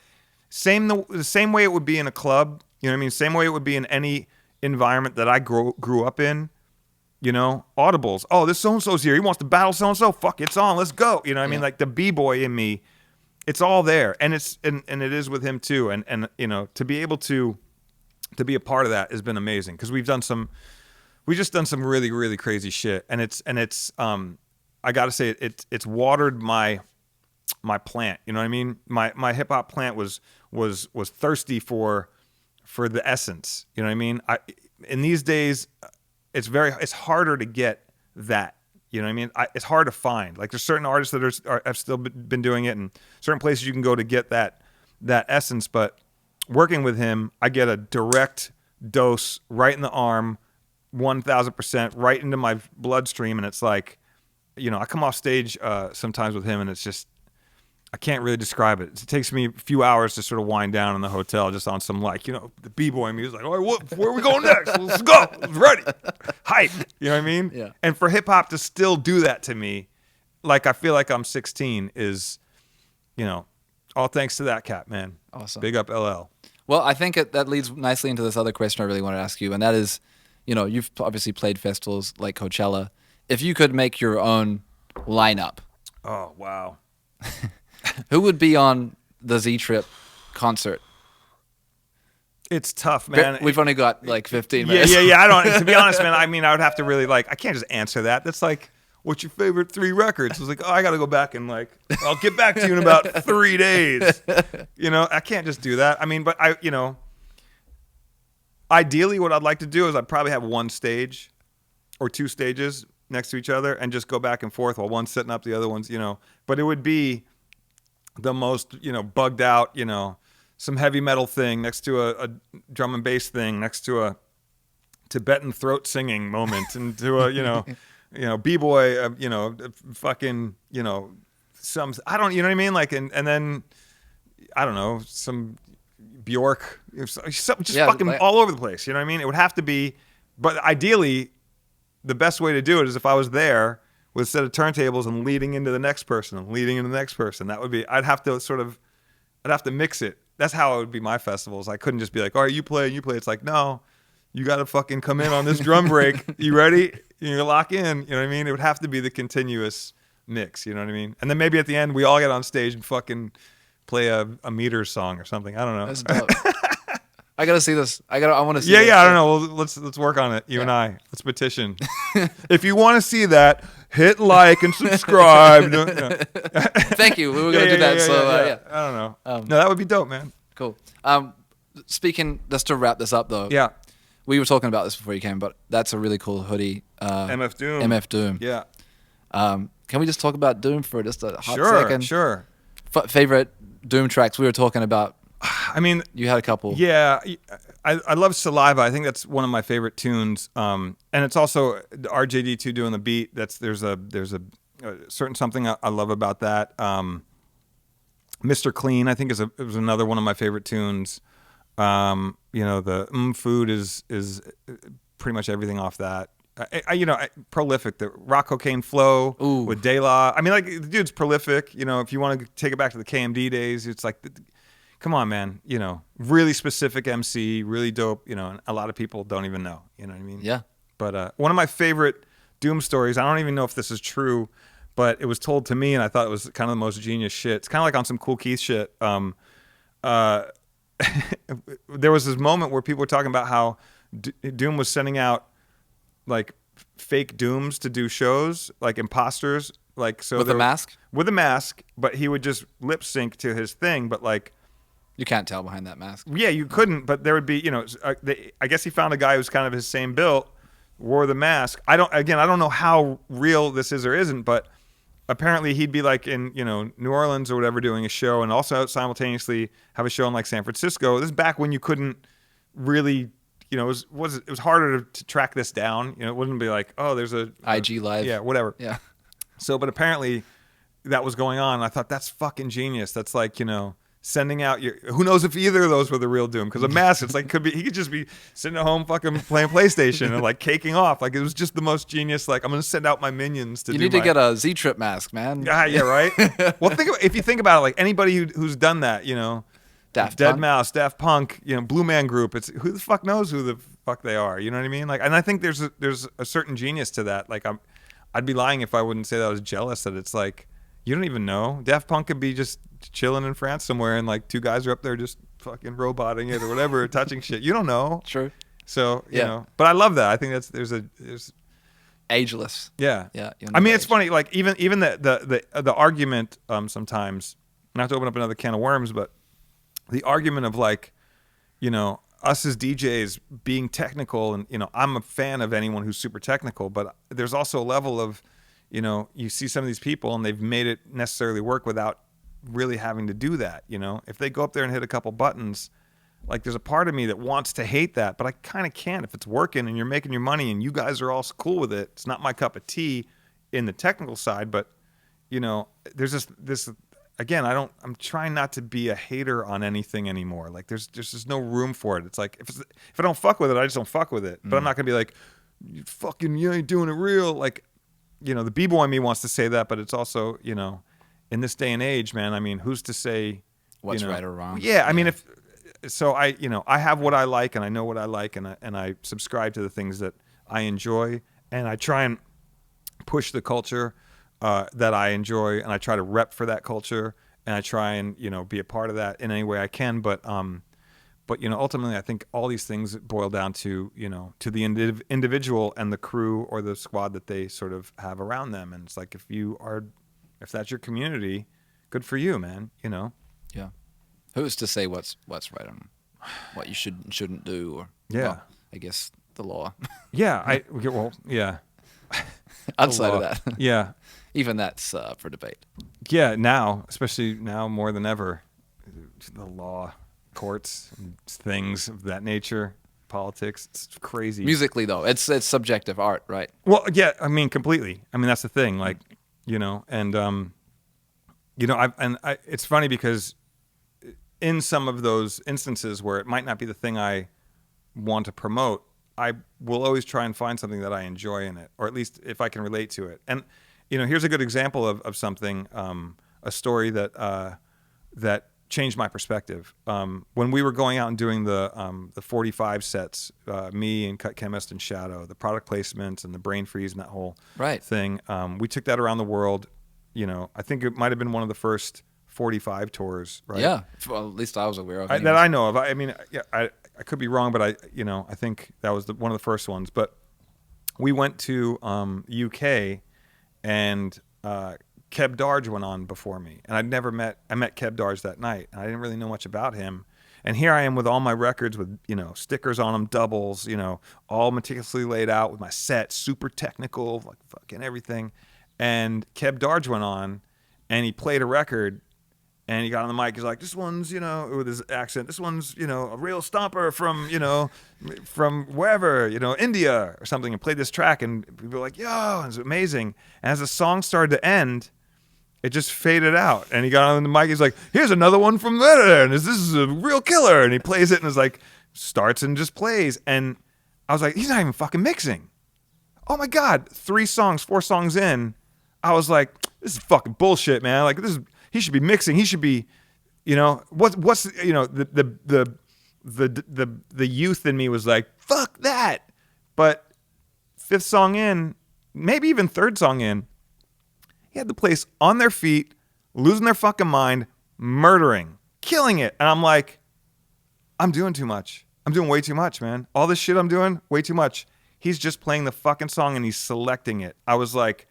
the same way it would be in a club, you know what I mean? Same way it would be in any environment that I grew up in, audibles. Oh, this so-and-so's here. He wants to battle so-and-so. Fuck, it's on. Let's go. You know what I mean? Like, the B-boy in me, it's all there. And and it is with him too. And to be able to be a part of that has been amazing, because we've just done some really, really crazy shit. And it's I got to say, it's watered my plant. You know what I mean? My hip hop plant was thirsty for the essence. You know what I mean? In these days, it's harder to get that. You know what I mean? It's hard to find. Like, there's certain artists that have still been doing it, and certain places you can go to get that essence. But working with him, I get a direct dose right in the arm, 1000% right into my bloodstream, and it's like, I come off stage sometimes with him, and it's just, I can't really describe it. It takes me a few hours to sort of wind down in the hotel just on some the b-boy music. Like, all right, where are we going next? Let's go. Let's ready. Hype. You know what I mean? Yeah. And for hip hop to still do that to me, like I feel like I'm 16 is, all thanks to that cat, man. Awesome. Big up LL. Well, I think that leads nicely into this other question I really want to ask you, and that is, you've obviously played festivals like Coachella. If you could make your own lineup, Oh, wow. who would be on the Z Trip concert? It's tough, man. We've only got like 15 Yeah, minutes. yeah. I don't. To be honest, man. I mean, I would have to really I can't just answer that. That's like, what's your favorite 3 records? It's like, oh, I got to go back and I'll get back to you in about 3 days. I can't just do that. I mean, but ideally, what I'd like to do is I'd probably have one stage or 2 stages next to each other and just go back and forth while one's setting up, the other one's, But it would be the most, bugged out, some heavy metal thing next to a drum and bass thing next to a Tibetan throat singing moment and to a b-boy, fucking, some, I don't, you know what I mean? Like, and then, I don't know, some Bjork, just fucking all over the place. You know what I mean? It would have to be, but ideally, the best way to do it is if I was there with a set of turntables and leading into the next person and leading into the next person. That would be, I'd have to mix it. That's how it would be my festivals. I couldn't just be like, all right, you play. It's like, no, you got to fucking come in on this drum break. You ready? You lock in. You know what I mean? It would have to be the continuous mix. You know what I mean? And then maybe at the end, we all get on stage and fucking play a meter song or something. I don't know. That's dope. I gotta see this. I want to see. Yeah, this. yeah. I don't know. Well, let's work on it. You and I. Let's petition. If you want to see that, hit like and subscribe. Thank you. We were gonna do that. Yeah. I don't know. No, that would be dope, man. Cool. Speaking, just to wrap this up though. Yeah. We were talking about this before you came, but that's a really cool hoodie. MF Doom. MF Doom. Yeah. Can we just talk about Doom for just a hot Sure. second? Sure. Favorite Doom tracks? We were talking about. I mean, you had a couple. Yeah, I love Saliva. I think that's one of my favorite tunes. And it's also RJD2 doing the beat. There's a certain something I love about that. Mr. Clean, I think was another one of my favorite tunes. The Food is pretty much everything off that. Prolific. The Rock Cocaine Flow with De La. I mean, like, the dude's prolific. If you want to take it back to the KMD days, it's like, come on, man. Really specific MC, really dope. And a lot of people don't even know. You know what I mean? Yeah. But one of my favorite Doom stories, I don't even know if this is true, but it was told to me, and I thought it was kind of the most genius shit. It's kind of like on some Cool Keith shit. There was this moment where people were talking about how Doom was sending out like fake Dooms to do shows, like imposters, like so with a mask. With a mask, but he would just lip sync to his thing, but like. You can't tell behind that mask. Yeah, you couldn't, but there would be, I guess he found a guy who's kind of his same build, wore the mask. I don't know how real this is or isn't, but apparently he'd be like in, New Orleans or whatever doing a show and also simultaneously have a show in like San Francisco. This is back when you couldn't really, it was harder to track this down. It wouldn't be like, oh, there's a IG Live. Yeah, whatever. Yeah. So, but apparently that was going on. I thought that's fucking genius. That's like, sending out who knows if either of those were the real Doom, because a mask, it's like, he could just be sitting at home fucking playing PlayStation and like caking off. Like, it was just the most genius, like, I'm gonna send out my minions to to get a Z Trip mask, man. Yeah, right. Well, if you think about it, like anybody who's done that, Deadmau5, Daft Punk, Blue Man Group, it's who the fuck knows who the fuck they are, you know what I mean? Like, and I think there's a certain genius to that. Like, I'd be lying if I wouldn't say that I was jealous that it's like, you don't even know. Daft Punk could be just chilling in France somewhere and like 2 guys are up there just fucking roboting it or whatever, touching shit. You don't know. True. So, you know, but I love that. I think there's ageless. Yeah. Yeah. I mean, it's funny, like even the argument sometimes, not to open up another can of worms, but the argument of like, us as DJs being technical, and I'm a fan of anyone who's super technical, but there's also a level of, you see some of these people and they've made it necessarily work without really having to do that. If they go up there and hit a couple buttons, Like there's a part of me that wants to hate that, but I kind of can't. If it's working and you're making your money and you guys are all cool with it, it's not my cup of tea in the technical side, but you know, there's this again, I'm trying not to be a hater on anything anymore. Like there's just no room for it. It's like if I don't fuck with it, I just don't fuck with it. But I'm not gonna be like, you ain't doing it real. Like, you know, the b-boy in me wants to say that, but it's also, you know, in this day and age, man, I mean, who's to say What's you know, right or wrong? Yeah, I mean, I have what I like and I know what I like and I subscribe to the things that I enjoy and I try and push the culture that I enjoy, and I try to rep for that culture, and I try and, you know, be a part of that in any way I can. But you know, ultimately, I think all these things boil down to, you know, to the individual and the crew or the squad that they sort of have around them. And it's like, if that's your community, good for you, man. You know. Yeah. Who's to say what's right on what you should and shouldn't do? Or Yeah. I guess the law. Yeah. Yeah. Outside of that. Yeah. Even that's for debate. Yeah, now, especially now more than ever, the law, courts, and things of that nature, politics, it's crazy. Musically, though, it's subjective art, right? Well, yeah, I mean, completely. I mean, that's the thing, like, you know, and, you know, it's funny because in some of those instances where it might not be the thing I want to promote, I will always try and find something that I enjoy in it, or at least if I can relate to it. And, you know, here's a good example of something, a story that changed my perspective. When we were going out and doing the 45 sets, me and Cut Chemist and Shadow, the product placements and the brain freeze and that whole thing, we took that around the world. You know, I think it might have been one of the first 45 tours, right? Yeah, well, at least I was aware of that I know of. I mean, yeah, I could be wrong, but I think that was one of the first ones. But we went to UK, and Keb Darge went on before me, and I met Keb Darge that night, and I didn't really know much about him. And here I am with all my records with, you know, stickers on them, doubles, you know, all meticulously laid out with my set, super technical, like fucking everything. And Keb Darge went on, and he played a record. And he got on the mic. He's like, "This one's, you know," with his accent. "This one's, you know, a real stomper from, you know, from wherever, you know, India or something." And played this track, and people were like, "Yo," it was amazing. And as the song started to end, it just faded out. And he got on the mic. He's like, "Here's another one from there, and this is a real killer." And he plays it, and it's like starts and just plays. And I was like, "He's not even fucking mixing." Oh my God! 4 songs in, I was like, "This is fucking bullshit, man. Like this is." He should be mixing. He should be, you know, what's you know, the youth in me was like, fuck that. But 5th song in, maybe even 3rd song in, he had the place on their feet, losing their fucking mind, murdering, killing it. And I'm like, I'm doing too much. I'm doing way too much, man. All this shit I'm doing, way too much. He's just playing the fucking song and he's selecting it. I was like,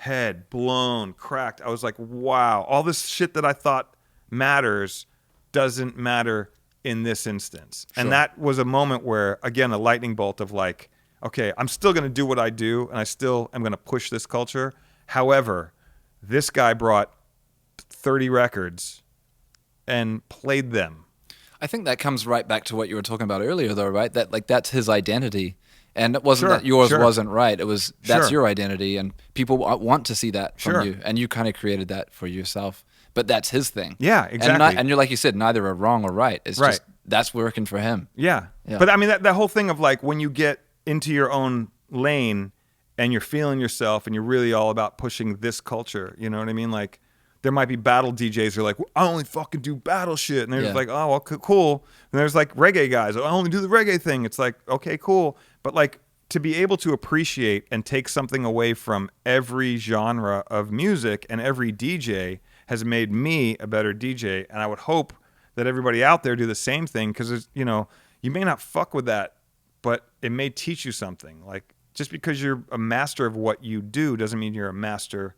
head blown, cracked. I was like, wow, all this shit that I thought matters doesn't matter in this instance. Sure. And that was a moment where, again, a lightning bolt of like, okay, I'm still going to do what I do, and I still am going to push this culture. However, this guy brought 30 records and played them. I think that comes right back to what you were talking about earlier, though, right? That like that's his identity. And it wasn't that yours wasn't right. It was that's your identity, and people want to see that from you, and you kind of created that for yourself. But that's his thing. Yeah, exactly. And you're like you said, neither are wrong or right. It's just that's working for him. Yeah. But I mean that whole thing of like when you get into your own lane and you're feeling yourself and you're really all about pushing this culture. You know what I mean? Like there might be battle DJs who are like, well, I only fucking do battle shit, and they're just like, oh well, cool. And there's like reggae guys, I only do the reggae thing. It's like, okay, cool. But like to be able to appreciate and take something away from every genre of music and every DJ has made me a better DJ. And I would hope that everybody out there do the same thing, because, you know, you may not fuck with that, but it may teach you something. Like just because you're a master of what you do doesn't mean you're a master,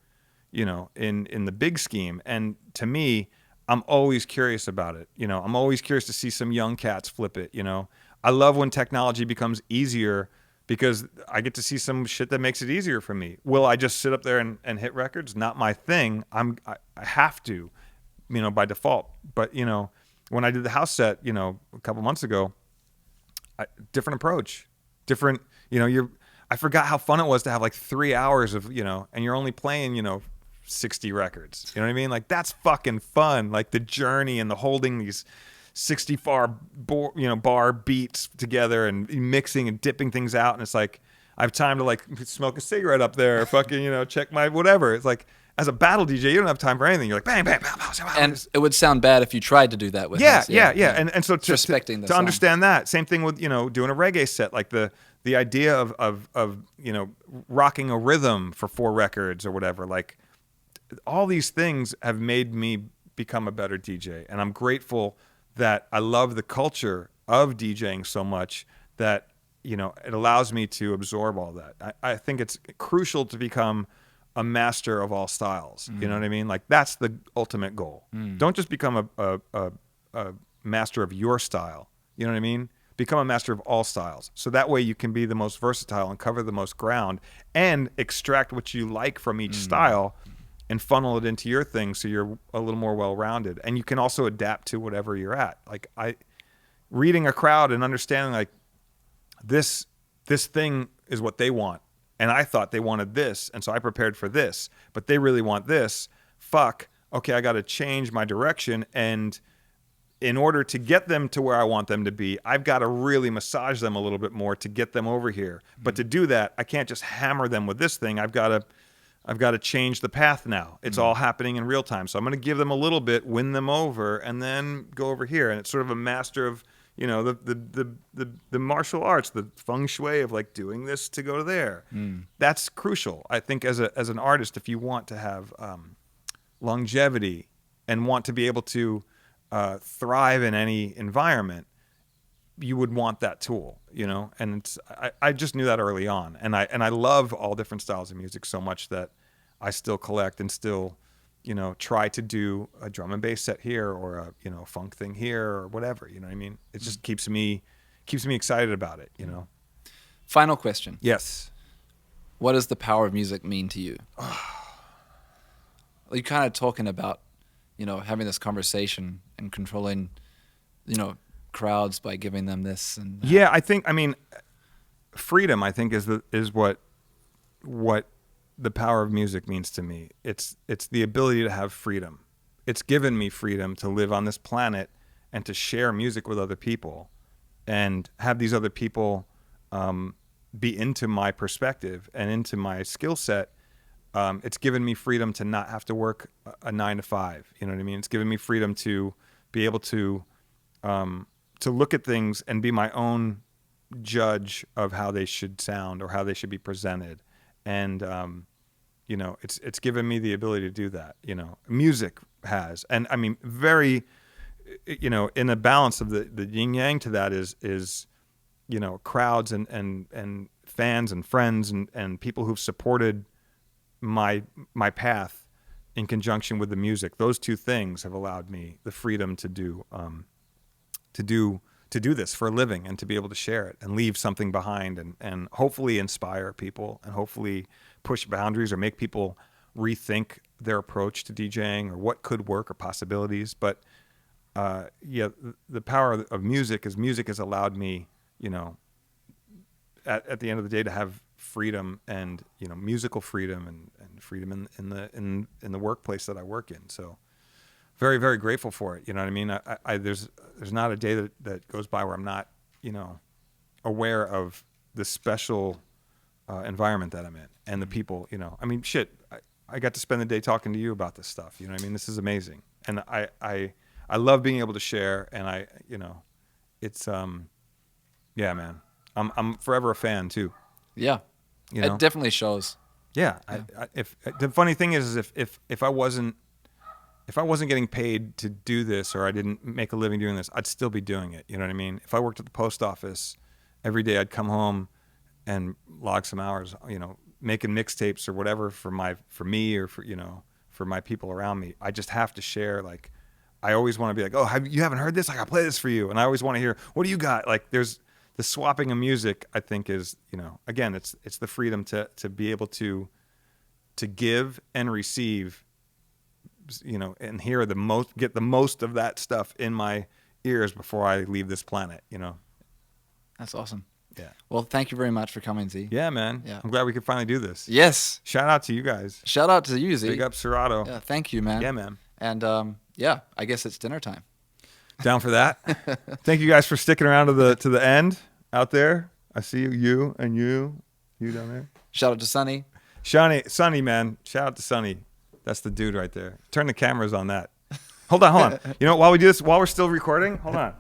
you know, in the big scheme. And to me, I'm always curious about it. You know, I'm always curious to see some young cats flip it, you know. I love when technology becomes easier because I get to see some shit that makes it easier for me. Will I just sit up there and hit records? Not my thing. I have to, you know, by default. But, you know, when I did the house set, a couple months ago, different approach, different, I forgot how fun it was to have like 3 hours of, and you're only playing, 60 records. You know what I mean? Like that's fucking fun. Like the journey and the holding these 60 bar beats together and mixing and dipping things out. And it's like, I have time to like smoke a cigarette up there, or fucking, check my whatever. It's like, as a battle DJ, you don't have time for anything. You're like bang, bang, bang, bang, bang. And it would sound bad if you tried to do that with us. Yeah. And so respecting the to song. understand that, same thing with doing a reggae set, like the idea of rocking a rhythm for 4 records or whatever. Like all these things have made me become a better DJ, and I'm grateful that I love the culture of DJing so much that it allows me to absorb all that. I think it's crucial to become a master of all styles. You know what I mean? Like that's the ultimate goal. Don't just become a master of your style. You know what I mean? Become a master of all styles. So that way you can be the most versatile and cover the most ground and extract what you like from each style and funnel it into your thing so you're a little more well-rounded. And you can also adapt to whatever you're at. Like reading a crowd and understanding like this thing is what they want. And I thought they wanted this, and so I prepared for this, but they really want this. Fuck. Okay, I got to change my direction, and in order to get them to where I want them to be, I've got to really massage them a little bit more to get them over here. But to do that, I can't just hammer them with this thing. I've got to change the path now. It's all happening in real time. So I'm going to give them a little bit, win them over, and then go over here. And it's sort of a master of the martial arts, the feng shui of like doing this to go to there. That's crucial. I think as an artist, if you want to have longevity and want to be able to thrive in any environment, you would want that tool, and I just knew that early on. And I love all different styles of music so much that I still collect and still try to do a drum and bass set here or a funk thing here or whatever, you know what I mean? It just keeps me excited about it, Final question. Yes. What does the power of music mean to you? You're kind of talking about, having this conversation and controlling, crowds by giving them this and that. Yeah, freedom, I think is what the power of music means to me. It's the ability to have freedom. It's given me freedom to live on this planet and to share music with other people and have these other people be into my perspective and into my skill set. It's given me freedom to not have to work a 9 to 5. You know what I mean? It's given me freedom to be able to look at things and be my own judge of how they should sound or how they should be presented. And, it's given me the ability to do that, music has. And very, in a balance of the yin yang to that is, crowds and fans and friends and people who've supported my path in conjunction with the music. Those two things have allowed me the freedom to do this for a living and to be able to share it and leave something behind and hopefully inspire people and hopefully push boundaries or make people rethink their approach to DJing or what could work or possibilities. But the power of music has allowed me, at the end of the day to have freedom and, musical freedom and freedom in the workplace that I work in. So very, very grateful for it. You know what I mean? There's not a day that goes by where I'm not, aware of the special environment that I'm in and the people, I got to spend the day talking to you about this stuff. You know what I mean? This is amazing. And I love being able to share, and it's, yeah, man, I'm forever a fan too. Yeah. It definitely shows. Yeah. If the funny thing is if I wasn't getting paid to do this or I didn't make a living doing this, I'd still be doing it. You know what I mean? If I worked at the post office every day, I'd come home and log some hours, making mixtapes or whatever for me or for my people around me. I just have to share. Like, I always want to be like, oh, you haven't heard this? I got to play this for you. And I always want to hear, what do you got? Like, there's the swapping of music, I think is, again, it's the freedom to be able to give and receive, and get the most of that stuff in my ears before I leave this planet. That's awesome. Yeah. Well, thank you very much for coming, Z. Yeah, man. Yeah. I'm glad we could finally do this. Yes. Shout out to you guys. Shout out to you, Z. Big up Serato. Yeah, thank you, man. Yeah, man. And I guess it's dinner time. Down for that. Thank you guys for sticking around to the end out there. I see you and you down there. Shout out to Sonny. Sonny, man. Shout out to Sonny. That's the dude right there. Turn the cameras on that. Hold on. While we do this, while we're still recording, hold on.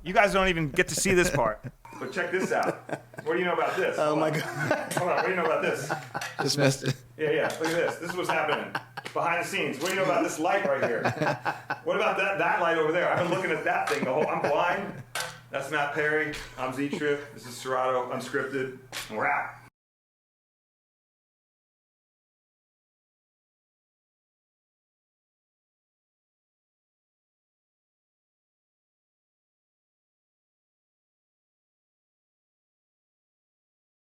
You guys don't even get to see this part. But check this out. What do you know about this? Oh my God. Hold on. What do you know about this? Just missed it. Yeah. Look at this. This is what's happening behind the scenes. What do you know about this light right here? What about that light over there? I've been looking at that thing the whole. I'm blind. That's Matt Perry. I'm Z Trip. This is Serato, Unscripted, and we're out.